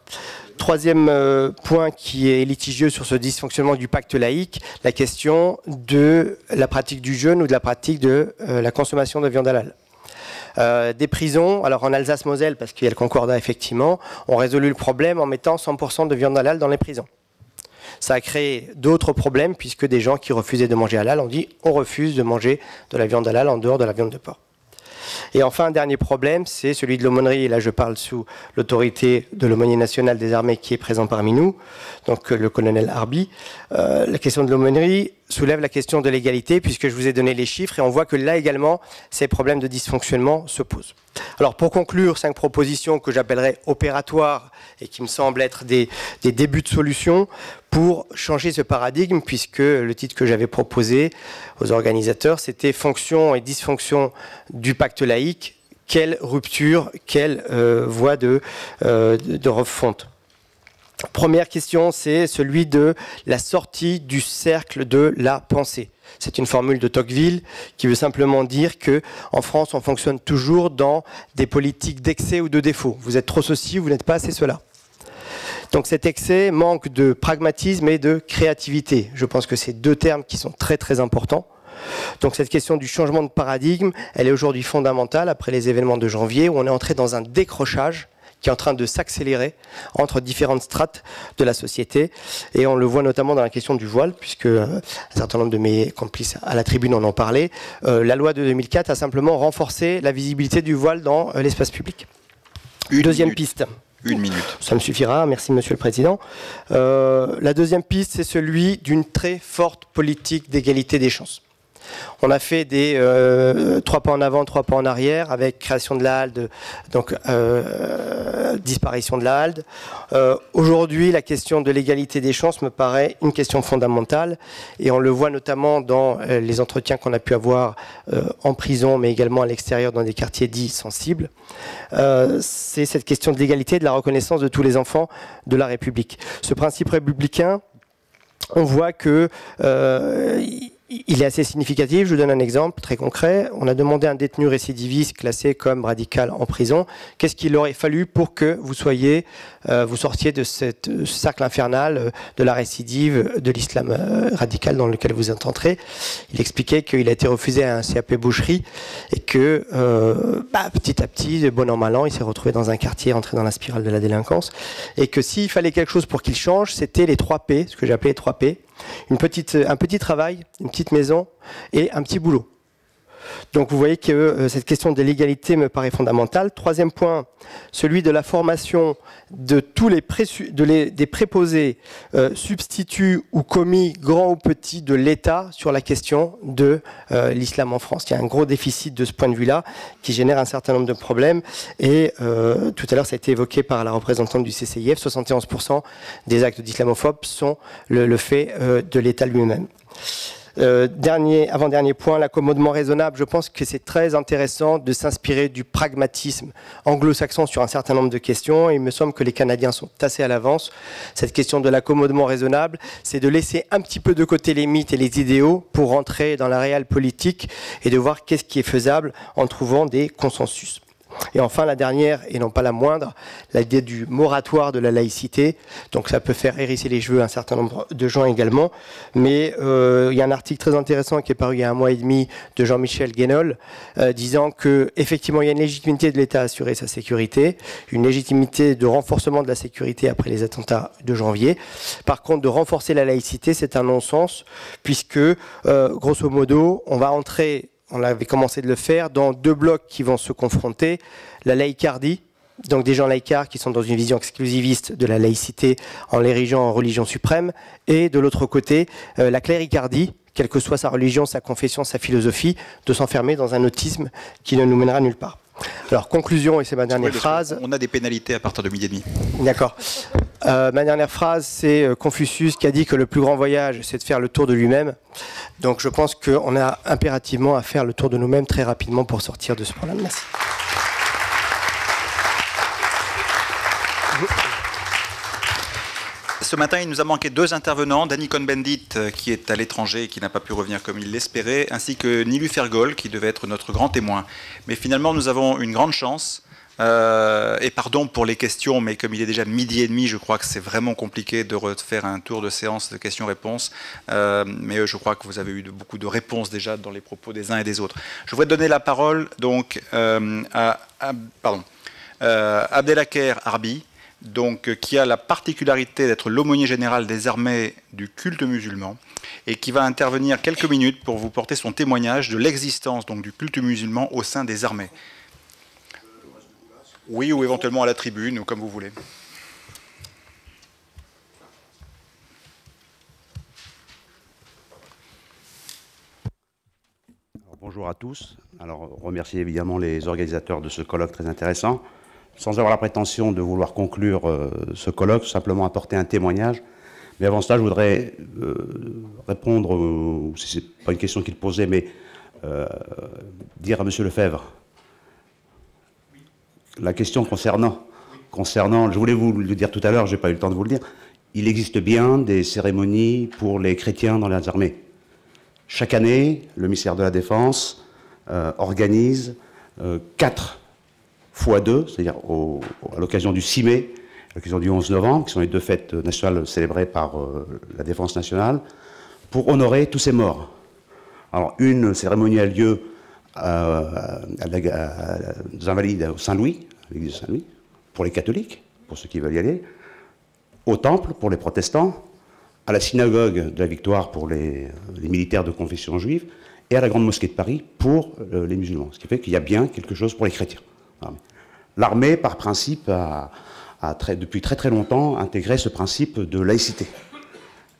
Troisième point qui est litigieux sur ce dysfonctionnement du pacte laïque, la question de la pratique du jeûne ou de la pratique de la consommation de viande halal. Des prisons, alors en Alsace-Moselle, parce qu'il y a le concordat effectivement, ont résolu le problème en mettant 100% de viande halal dans les prisons. Ça a créé d'autres problèmes puisque des gens qui refusaient de manger halal ont dit on refuse de manger de la viande halal en dehors de la viande de porc. Et enfin, un dernier problème, c'est celui de l'aumônerie. Et là, je parle sous l'autorité de l'aumônier national des armées qui est présent parmi nous, donc le colonel Arbi. La question de l'aumônerie soulève la question de l'égalité, puisque je vous ai donné les chiffres, et on voit que là également, ces problèmes de dysfonctionnement se posent. Alors, pour conclure, 5 propositions que j'appellerais opératoires, et qui me semblent être des débuts de solutions, pour changer ce paradigme, puisque le titre que j'avais proposé aux organisateurs, c'était « Fonction et dysfonction du pacte laïque ». Quelle rupture, quelle voie de refonte. Première question, c'est celui de la sortie du cercle de la pensée. C'est une formule de Tocqueville qui veut simplement dire que en France, on fonctionne toujours dans des politiques d'excès ou de défaut. Vous êtes trop ceci, vous n'êtes pas assez cela. Donc cet excès manque de pragmatisme et de créativité. Je pense que c'est 2 termes qui sont très très importants. Donc cette question du changement de paradigme, elle est aujourd'hui fondamentale après les événements de janvier où on est entré dans un décrochage qui est en train de s'accélérer entre différentes strates de la société. Et on le voit notamment dans la question du voile, puisque un certain nombre de mes complices à la tribune en ont parlé. La loi de 2004 a simplement renforcé la visibilité du voile dans l'espace public. Deuxième piste. 1 minute. Ça me suffira, merci Monsieur le Président. La deuxième piste, c'est celui d'une très forte politique d'égalité des chances. On a fait des 3 pas en avant, 3 pas en arrière, avec création de la HALD, donc disparition de la HALD. Aujourd'hui, la question de l'égalité des chances me paraît une question fondamentale, et on le voit notamment dans les entretiens qu'on a pu avoir en prison, mais également à l'extérieur dans des quartiers dits sensibles. C'est cette question de l'égalité et de la reconnaissance de tous les enfants de la République. Ce principe républicain, on voit que il est assez significatif. Je vous donne un exemple très concret. On a demandé à un détenu récidiviste classé comme radical en prison, qu'est-ce qu'il aurait fallu pour que vous sortiez de ce cercle infernal de la récidive de l'islam radical dans lequel vous êtes entré. Il expliquait qu'il a été refusé à un CAP boucherie et que petit à petit, de bon an mal an, il s'est retrouvé dans un quartier, entré dans la spirale de la délinquance, et que s'il fallait quelque chose pour qu'il change, c'était les 3 P, ce que j'ai appelé les 3 P. Un petit travail, une petite maison et un petit boulot. Donc vous voyez que cette question de l'égalité me paraît fondamentale. 3e point, celui de la formation de tous des préposés, substituts ou commis, grands ou petits, de l'État sur la question de l'islam en France. Il y a un gros déficit de ce point de vue-là qui génère un certain nombre de problèmes. Et tout à l'heure, ça a été évoqué par la représentante du CCIF, 71% des actes d'islamophobes sont le fait de l'État lui-même. Avant-dernier point, l'accommodement raisonnable. Je pense que c'est très intéressant de s'inspirer du pragmatisme anglo-saxon sur un certain nombre de questions. Il me semble que les Canadiens sont assez à l'avance. Cette question de l'accommodement raisonnable, c'est de laisser un petit peu de côté les mythes et les idéaux pour rentrer dans la réelle politique et de voir qu'est-ce qui est faisable en trouvant des consensus. Et enfin, la dernière, et non pas la moindre, l'idée du moratoire de la laïcité. Donc ça peut faire hérisser les cheveux à un certain nombre de gens également. Mais il y a un article très intéressant qui est paru il y a 1 mois et demi de Jean-Michel Guénol, disant qu'effectivement il y a une légitimité de l'État à assurer sa sécurité, une légitimité de renforcement de la sécurité après les attentats de janvier. Par contre, de renforcer la laïcité, c'est un non-sens, puisque grosso modo, on va entrer... On avait commencé de le faire dans 2 blocs qui vont se confronter. La laïcardie, donc des gens laïcards qui sont dans une vision exclusiviste de la laïcité en l'érigeant en religion suprême. Et de l'autre côté, la cléricardie, quelle que soit sa religion, sa confession, sa philosophie, de s'enfermer dans un autisme qui ne nous mènera nulle part. Alors, conclusion, et c'est ma dernière phrase. On a des pénalités à partir de 12h30. D'accord. Ma dernière phrase, c'est Confucius qui a dit que le plus grand voyage, c'est de faire le tour de lui-même. Donc je pense qu'on a impérativement à faire le tour de nous-mêmes très rapidement pour sortir de ce problème. Merci. Ce matin, il nous a manqué 2 intervenants, Danny Cohn-Bendit, qui est à l'étranger et qui n'a pas pu revenir comme il l'espérait, ainsi que Nilu Fergol, qui devait être notre grand témoin. Mais finalement, nous avons une grande chance. Et pardon pour les questions, mais comme il est déjà 12h30, je crois que c'est vraiment compliqué de refaire un tour de séance de questions-réponses. Mais je crois que vous avez eu beaucoup de réponses déjà dans les propos des uns et des autres. Je voudrais donner la parole donc à Abdelkader Harbi, donc, qui a la particularité d'être l'aumônier général des armées du culte musulman et qui va intervenir quelques minutes pour vous porter son témoignage de l'existence donc du culte musulman au sein des armées. Oui, ou éventuellement à la tribune, ou comme vous voulez. Alors, bonjour à tous. Alors, remercier évidemment les organisateurs de ce colloque très intéressant. Sans avoir la prétention de vouloir conclure ce colloque, simplement apporter un témoignage. Mais avant cela, je voudrais répondre, si ce n'est pas une question qu'il posait, mais dire à M. Lefebvre, la question concernant, je voulais vous le dire tout à l'heure, je n'ai pas eu le temps de vous le dire, il existe bien des cérémonies pour les chrétiens dans les armées. Chaque année, le ministère de la Défense organise 4 fois 2, c'est-à-dire à l'occasion du 6 mai, à l'occasion du 11 novembre, qui sont les 2 fêtes nationales célébrées par la Défense nationale, pour honorer tous ces morts. Alors, une cérémonie a lieu aux Invalides au Saint-Louis, à l'église de Saint-Louis, pour les catholiques, pour ceux qui veulent y aller, au Temple pour les protestants, à la synagogue de la Victoire pour les militaires de confession juive, et à la Grande Mosquée de Paris pour les musulmans. Ce qui fait qu'il y a bien quelque chose pour les chrétiens. L'armée, par principe, a depuis très très longtemps intégré ce principe de laïcité.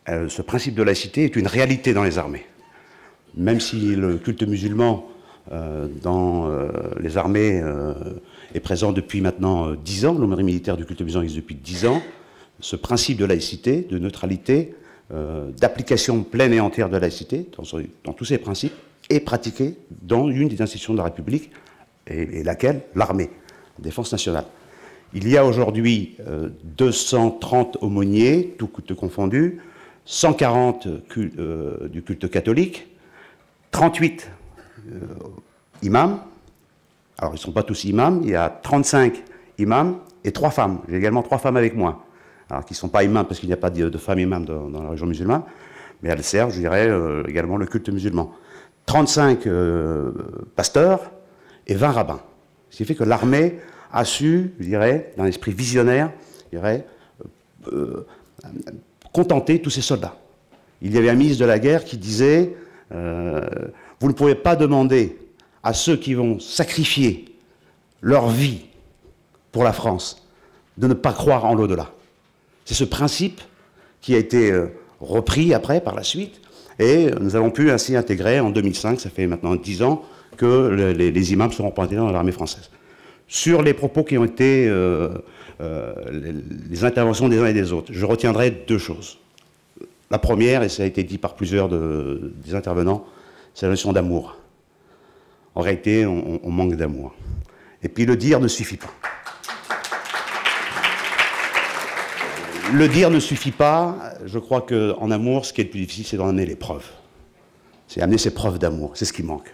Ce principe de laïcité est une réalité dans les armées. même si le culte musulman dans les armées est présent depuis maintenant 10 ans, l'aumônerie militaire du culte musulman existe depuis 10 ans, ce principe de laïcité, de neutralité, d'application pleine et entière de la laïcité, dans tous ces principes, est pratiqué dans une des institutions de la République, et laquelle? L'armée, la défense nationale. Il y a aujourd'hui 230 aumôniers, tout culte confondu, 140 du culte catholique, 38 imams. Alors, ils ne sont pas tous imams, il y a 35 imams et 3 femmes. J'ai également 3 femmes avec moi. Alors, qui ne sont pas imams parce qu'il n'y a pas de femmes imams dans la région musulmane, mais elles servent, je dirais, également le culte musulman. 35 pasteurs et 20 rabbins. Ce qui fait que l'armée a su, je dirais, dans l'esprit visionnaire, je dirais, contenter tous ces soldats. Il y avait un ministre de la guerre qui disait vous ne pouvez pas demander à ceux qui vont sacrifier leur vie pour la France de ne pas croire en l'au-delà. C'est ce principe qui a été repris après, par la suite, et nous avons pu ainsi intégrer en 2005, ça fait maintenant 10 ans, que les imams seront pas intégrés dans l'armée française. Sur les propos qui ont été les interventions des uns et des autres, je retiendrai 2 choses. La première, et ça a été dit par plusieurs des intervenants, c'est la notion d'amour. En réalité, on manque d'amour. Et puis le dire ne suffit pas. Le dire ne suffit pas. Je crois qu'en amour, ce qui est le plus difficile, c'est d'en amener les preuves. C'est amener ces preuves d'amour. C'est ce qui manque.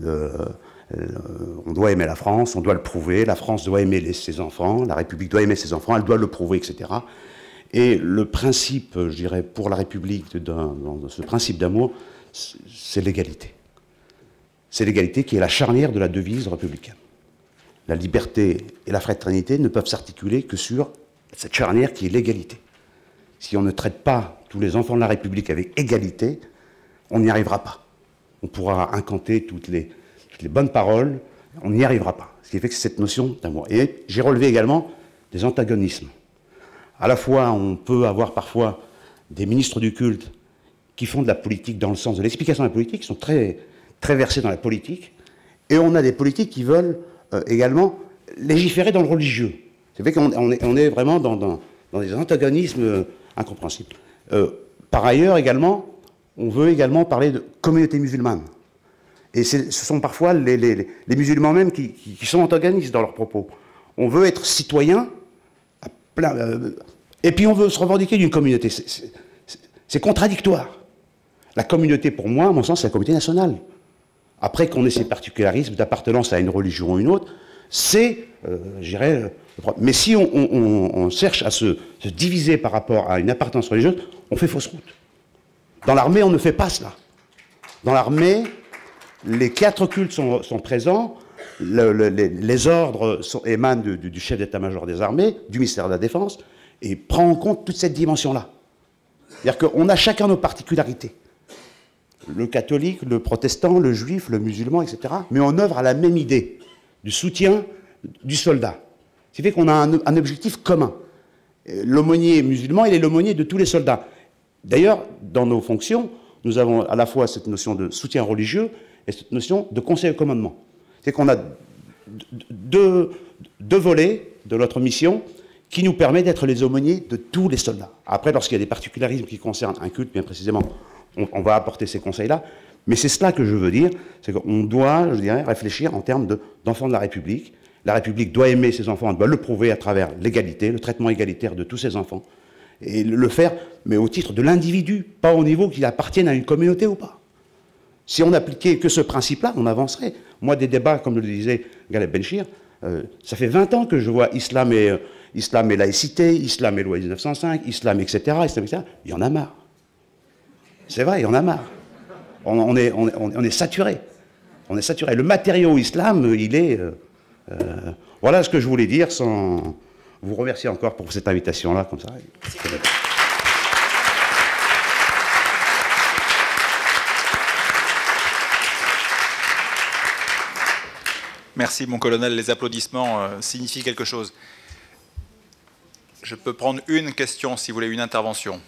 On doit aimer la France, on doit le prouver. La France doit aimer ses enfants, la République doit aimer ses enfants, elle doit le prouver, etc. Et le principe, je dirais, pour la République, dans ce principe d'amour, c'est l'égalité. C'est l'égalité qui est la charnière de la devise républicaine. La liberté et la fraternité ne peuvent s'articuler que sur cette charnière qui est l'égalité. Si on ne traite pas tous les enfants de la République avec égalité, on n'y arrivera pas. On pourra incanter toutes les bonnes paroles, on n'y arrivera pas. Ce qui fait que c'est cette notion d'amour. Et j'ai relevé également des antagonismes. À la fois, on peut avoir parfois des ministres du culte qui font de la politique dans le sens de l'explication de la politique, qui sont très, très versés dans la politique, et on a des politiques qui veulent également légiférer dans le religieux. C'est vrai qu'on est vraiment dans des antagonismes incompréhensibles. Par ailleurs, également, on veut également parler de communauté musulmane. Et ce sont parfois les musulmans même qui sont antagonistes dans leurs propos. On veut être citoyen, et puis on veut se revendiquer d'une communauté. C'est contradictoire. La communauté, pour moi, à mon sens, c'est la communauté nationale. Après qu'on ait ces particularismes d'appartenance à une religion ou une autre, c'est, je dirais, mais si on cherche à se diviser par rapport à une appartenance religieuse, on fait fausse route. Dans l'armée, on ne fait pas cela. Dans l'armée, les 4 cultes sont présents, les ordres émanent du chef d'état-major des armées, du ministère de la Défense, et prend en compte toute cette dimension-là. C'est-à-dire qu'on a chacun nos particularités. Le catholique, le protestant, le juif, le musulman, etc. Mais on œuvre à la même idée, du soutien du soldat. Ce qui fait qu'on a un objectif commun. L'aumônier musulman, il est l'aumônier de tous les soldats. D'ailleurs, dans nos fonctions, nous avons à la fois cette notion de soutien religieux et cette notion de conseil au commandement. C'est qu'on a deux volets de notre mission qui nous permet d'être les aumôniers de tous les soldats. Après, lorsqu'il y a des particularismes qui concernent un culte, bien précisément, on va apporter ces conseils-là. Mais c'est cela que je veux dire, c'est qu'on doit, je dirais, réfléchir en termes d'enfants de la République. La République doit aimer ses enfants, elle doit le prouver à travers l'égalité, le traitement égalitaire de tous ses enfants. Et le faire, mais au titre de l'individu, pas au niveau qu'il appartienne à une communauté ou pas. Si on n'appliquait que ce principe-là, on avancerait. Moi, des débats, comme le disait Galeb Benchir, ça fait 20 ans que je vois islam et laïcité, islam et loi 1905, islam, etc., il y en a marre. C'est vrai, il y en a marre. On est saturé. On est saturé. Le matériau islam, il est... voilà ce que je voulais dire, sans vous remercier encore pour cette invitation-là, comme ça. Merci, mon colonel. Les applaudissements signifient quelque chose. Je peux prendre une question, si vous voulez, une intervention.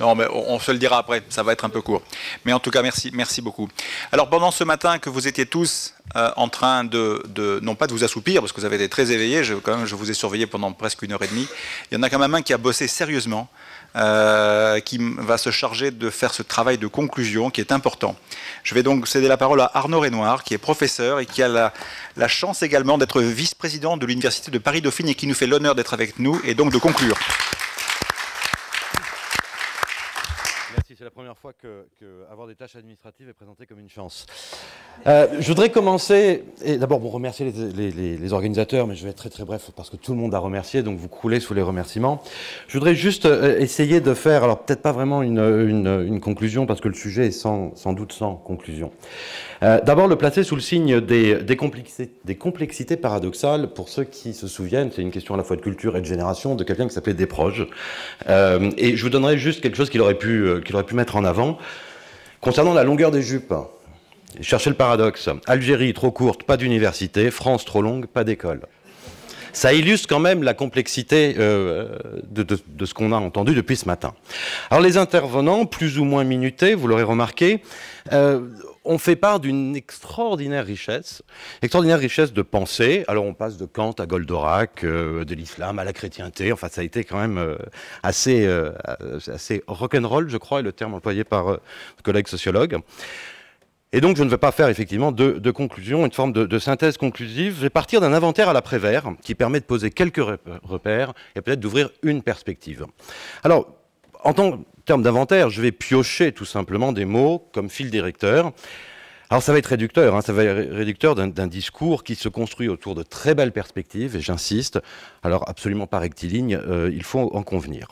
Non, mais on se le dira après, ça va être un peu court. Mais en tout cas, merci beaucoup. Alors, pendant ce matin que vous étiez tous en train non pas de vous assoupir, parce que vous avez été très éveillés, je vous ai surveillé pendant presque 1h30, il y en a quand même un qui a bossé sérieusement, qui va se charger de faire ce travail de conclusion qui est important. Je vais donc céder la parole à Arnaud Renoir, qui est professeur et qui a la chance également d'être vice-président de l'Université de Paris-Dauphine et qui nous fait l'honneur d'être avec nous et donc de conclure. Merci, c'est la première fois que avoir des tâches administratives est présenté comme une chance. Je voudrais commencer, et d'abord remercier les organisateurs, mais je vais être très très bref parce que tout le monde a remercié, donc vous coulez sous les remerciements. Je voudrais juste essayer de faire, alors peut-être pas vraiment une conclusion, parce que le sujet est sans doute sans conclusion. D'abord le placer sous le signe des complexités paradoxales. Pour ceux qui se souviennent, c'est une question à la fois de culture et de génération, de quelqu'un qui s'appelait Desproges. Et je vous donnerai juste quelque chose qu'il aurait pu mettre en avant. Concernant la longueur des jupes, cherchez le paradoxe. Algérie trop courte, pas d'université. France trop longue, pas d'école. Ça illustre quand même la complexité de ce qu'on a entendu depuis ce matin. Alors les intervenants, plus ou moins minutés, vous l'aurez remarqué, ont fait part d'une extraordinaire richesse de pensée. Alors on passe de Kant à Goldorak, de l'islam à la chrétienté. Enfin, ça a été quand même assez rock'n'roll, je crois, est le terme employé par un collègue sociologue. Et donc, je ne vais pas faire effectivement de conclusion, une forme de synthèse conclusive. Je vais partir d'un inventaire à la Prévert qui permet de poser quelques repères et peut-être d'ouvrir une perspective. Alors, en termes d'inventaire, je vais piocher tout simplement des mots comme fil directeur. Alors, ça va être réducteur, ça va être réducteur d'un discours qui se construit autour de très belles perspectives, et j'insiste, alors absolument pas rectiligne, il faut en convenir.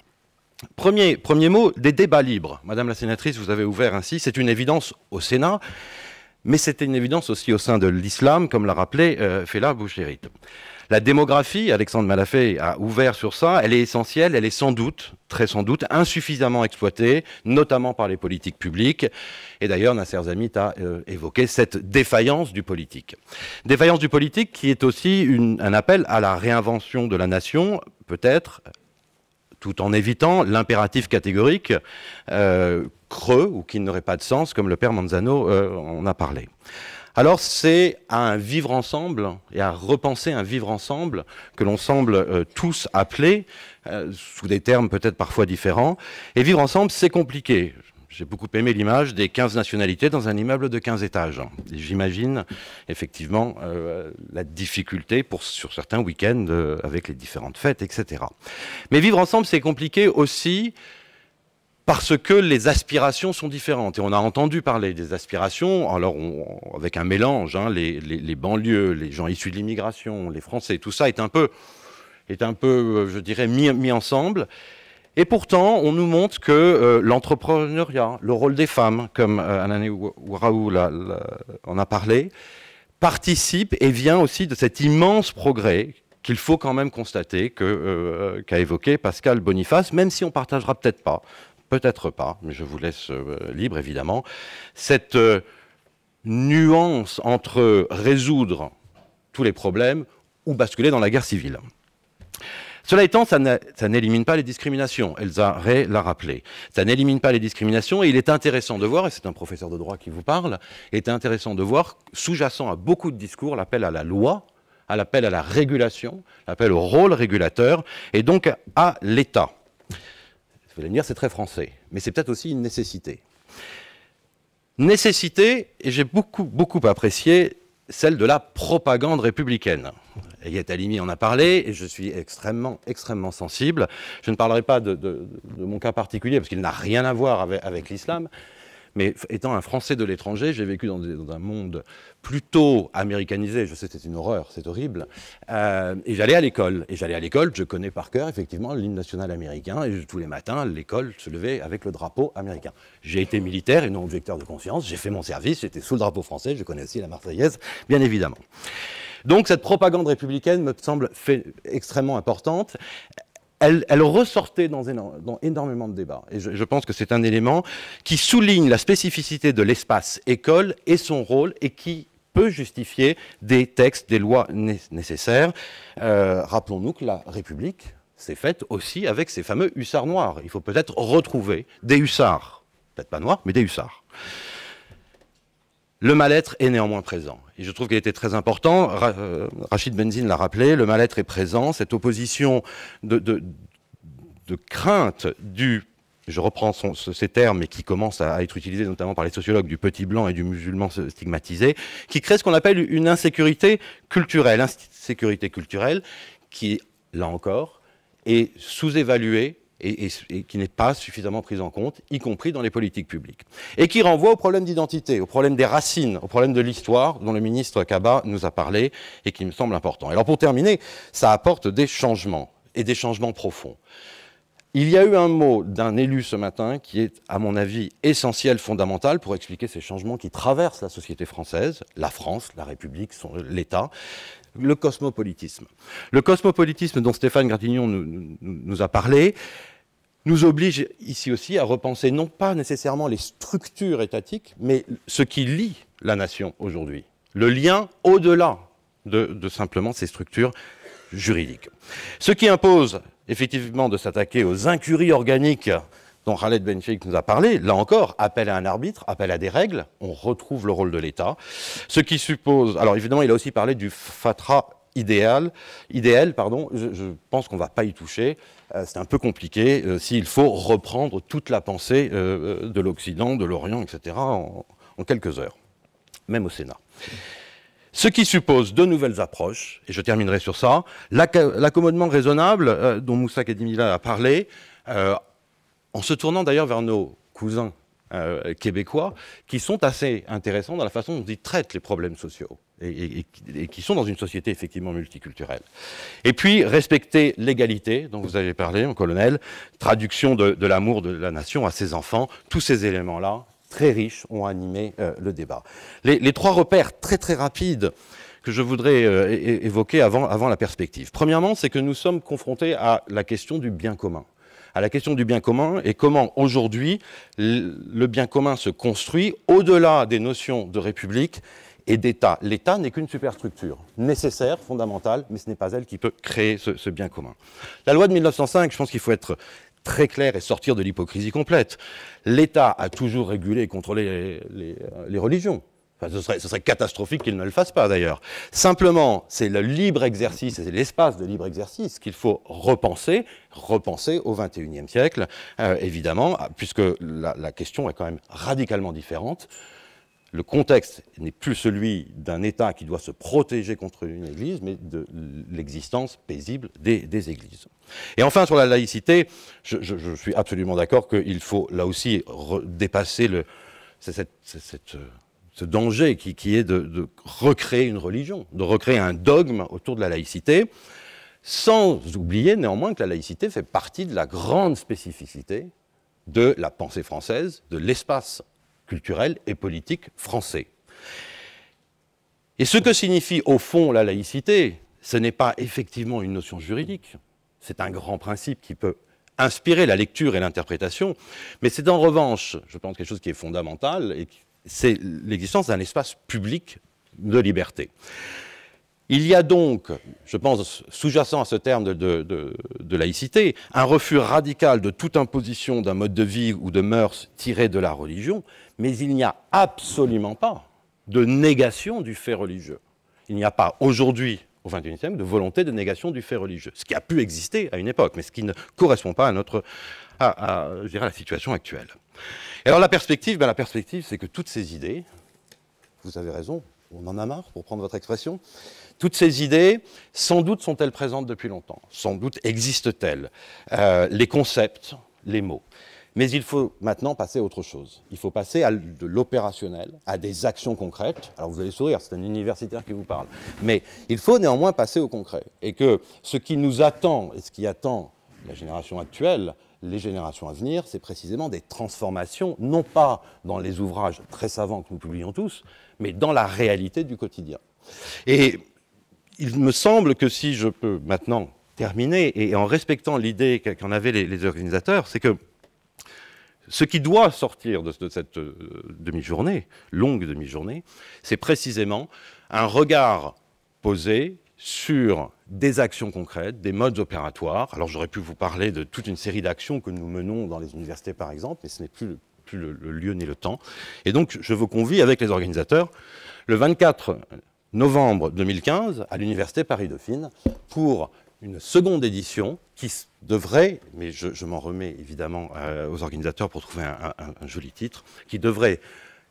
Premier mot, des débats libres. Madame la sénatrice, vous avez ouvert ainsi, c'est une évidence au Sénat, mais c'était une évidence aussi au sein de l'islam, comme l'a rappelé Fela Boucherit. La démographie, Alexandre Malafé a ouvert sur ça, elle est essentielle, elle est sans doute, très sans doute, insuffisamment exploitée, notamment par les politiques publiques. Et d'ailleurs, Nasser Zamit a évoqué cette défaillance du politique. Défaillance du politique qui est aussi un appel à la réinvention de la nation, peut-être, tout en évitant l'impératif catégorique creux ou qui n'aurait pas de sens, comme le père Manzano en a parlé. Alors c'est à un vivre ensemble et à repenser un vivre ensemble que l'on semble tous appeler, sous des termes peut-être parfois différents. Et vivre ensemble, c'est compliqué. J'ai beaucoup aimé l'image des 15 nationalités dans un immeuble de 15 étages. J'imagine effectivement la difficulté sur certains week-ends avec les différentes fêtes, etc. Mais vivre ensemble, c'est compliqué aussi parce que les aspirations sont différentes. Et on a entendu parler des aspirations, alors avec un mélange, les banlieues, les gens issus de l'immigration, les Français, tout ça est un peu je dirais, mis ensemble. Et pourtant, on nous montre que l'entrepreneuriat, le rôle des femmes, comme Anané Ouaraou en a parlé, participe et vient aussi de cet immense progrès qu'il faut quand même constater, qu'a évoqué Pascal Boniface, même si on ne partagera peut-être pas, mais je vous laisse libre évidemment, cette nuance entre résoudre tous les problèmes ou basculer dans la guerre civile. Cela étant, ça n'élimine pas les discriminations. Elsa Ray l'a rappelé. Ça n'élimine pas les discriminations et il est intéressant de voir, et c'est un professeur de droit qui vous parle, il est intéressant de voir, sous-jacent à beaucoup de discours, l'appel à la loi, à l'appel à la régulation, l'appel au rôle régulateur et donc à l'État. Vous allez me dire, c'est très français, mais c'est peut-être aussi une nécessité. Nécessité, et j'ai beaucoup apprécié celle de la propagande républicaine. Ayat Halimi en a parlé, et je suis extrêmement sensible. Je ne parlerai pas de mon cas particulier, parce qu'il n'a rien à voir avec l'islam, mais étant un Français de l'étranger, j'ai vécu dans un monde plutôt américanisé, je sais c'est une horreur, c'est horrible, et j'allais à l'école. Et j'allais à l'école, je connais par cœur effectivement l'hymne national américain, et tous les matins, l'école se levait avec le drapeau américain. J'ai été militaire et non objecteur de conscience, j'ai fait mon service, j'étais sous le drapeau français, je connais aussi la Marseillaise, bien évidemment. Donc cette propagande républicaine me semble extrêmement importante. Elle ressortait dans énormément de débats. Et je pense que c'est un élément qui souligne la spécificité de l'espace école et son rôle et qui peut justifier des textes, des lois nécessaires. Rappelons-nous que la République, s'est faite aussi avec ces fameux hussards noirs. Il faut peut-être retrouver des hussards, peut-être pas noirs, mais des hussards. Le mal-être est néanmoins présent. Et je trouve qu'il était très important, Rachid Benzine l'a rappelé, le mal-être est présent, cette opposition de crainte du, je reprends ces termes, mais qui commencent à être utilisés notamment par les sociologues, du petit blanc et du musulman stigmatisé, qui crée ce qu'on appelle une insécurité culturelle. Insécurité culturelle qui, là encore, est sous-évaluée et qui n'est pas suffisamment prise en compte, y compris dans les politiques publiques. Et qui renvoie au problème d'identité, au problème des racines, au problème de l'histoire, dont le ministre Kaba nous a parlé et qui me semble important. Alors pour terminer, ça apporte des changements, et des changements profonds. Il y a eu un mot d'un élu ce matin qui est, à mon avis, essentiel, fondamental pour expliquer ces changements qui traversent la société française, la France, la République, l'État, le cosmopolitisme. Le cosmopolitisme dont Stéphane Gratignon nous a parlé nous oblige ici aussi à repenser non pas nécessairement les structures étatiques, mais ce qui lie la nation aujourd'hui. Le lien au-delà de simplement ces structures juridiques. Ce qui impose effectivement de s'attaquer aux incuries organiques dont Khaled Bencheikh nous a parlé, là encore, appel à un arbitre, appel à des règles, on retrouve le rôle de l'État. Ce qui suppose, alors évidemment il a aussi parlé du fatras idéal, je pense qu'on ne va pas y toucher, c'est un peu compliqué s'il faut reprendre toute la pensée de l'Occident, de l'Orient, etc. en quelques heures, même au Sénat. Ce qui suppose de nouvelles approches, et je terminerai sur ça, l'accommodement raisonnable dont Moussa Kadimila a parlé, en se tournant d'ailleurs vers nos cousins québécois, qui sont assez intéressants dans la façon dont ils traitent les problèmes sociaux, et qui sont dans une société effectivement multiculturelle. Et puis, respecter l'égalité, dont vous avez parlé, mon colonel, traduction de l'amour de la nation à ses enfants, tous ces éléments-là, très riches, ont animé le débat. Les trois repères très très rapides que je voudrais évoquer avant la perspective. Premièrement, c'est que nous sommes confrontés à la question du bien commun. À la question du bien commun et comment aujourd'hui le bien commun se construit au-delà des notions de république et d'État. L'État n'est qu'une superstructure nécessaire, fondamentale, mais ce n'est pas elle qui peut créer ce bien commun. La loi de 1905, je pense qu'il faut être très clair et sortir de l'hypocrisie complète. L'État a toujours régulé et contrôlé les religions. Enfin, ce serait catastrophique qu'il ne le fasse pas d'ailleurs. Simplement, c'est le libre exercice, c'est l'espace de libre exercice qu'il faut repenser au XXIe siècle, évidemment, puisque la question est quand même radicalement différente. Le contexte n'est plus celui d'un État qui doit se protéger contre une Église, mais de l'existence paisible des Églises. Et enfin, sur la laïcité, je suis absolument d'accord qu'il faut là aussi dépasser ce danger qui est de recréer une religion, de recréer un dogme autour de la laïcité, sans oublier néanmoins que la laïcité fait partie de la grande spécificité de la pensée française, de l'espace culturel et politique français. Et ce que signifie au fond la laïcité, ce n'est pas effectivement une notion juridique, c'est un grand principe qui peut inspirer la lecture et l'interprétation, mais c'est en revanche, je pense, quelque chose qui est fondamental, et c'est l'existence d'un espace public de liberté. Il y a donc, je pense, sous-jacent à ce terme de laïcité, un refus radical de toute imposition d'un mode de vie ou de mœurs tiré de la religion, mais il n'y a absolument pas de négation du fait religieux. Il n'y a pas aujourd'hui, au XXIe siècle, de volonté de négation du fait religieux, ce qui a pu exister à une époque, mais ce qui ne correspond pas à la situation actuelle. Et alors la perspective, c'est que toutes ces idées, vous avez raison, on en a marre, pour prendre votre expression, toutes ces idées, sans doute sont-elles présentes depuis longtemps, sans doute existent-elles, les concepts, les mots. Mais il faut maintenant passer à autre chose. Il faut passer à de l'opérationnel, à des actions concrètes. Alors vous allez sourire, c'est un universitaire qui vous parle. Mais il faut néanmoins passer au concret. Et que ce qui nous attend, et ce qui attend la génération actuelle, les générations à venir, c'est précisément des transformations, non pas dans les ouvrages très savants que nous publions tous, mais dans la réalité du quotidien. Et il me semble que si je peux maintenant terminer, et en respectant l'idée qu'en avaient les organisateurs, c'est que ce qui doit sortir de cette demi-journée, longue demi-journée, c'est précisément un regard posé sur des actions concrètes, des modes opératoires. Alors j'aurais pu vous parler de toute une série d'actions que nous menons dans les universités par exemple, mais ce n'est plus le lieu ni le temps. Et donc je vous convie avec les organisateurs le 24 novembre 2015 à l'université Paris-Dauphine pour une seconde édition qui devrait, mais je m'en remets évidemment aux organisateurs pour trouver un joli titre, qui devrait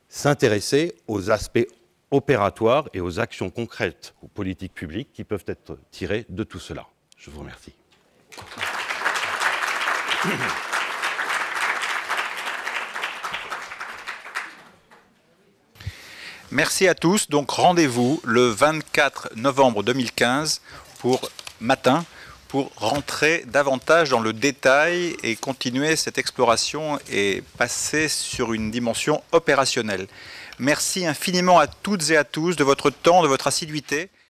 s'intéresser aux aspects opératoires et aux actions concrètes aux politiques publiques qui peuvent être tirées de tout cela. Je vous remercie. Merci à tous. Donc rendez-vous le 24 novembre 2015 pour rentrer davantage dans le détail et continuer cette exploration et passer sur une dimension opérationnelle. Merci infiniment à toutes et à tous de votre temps, de votre assiduité.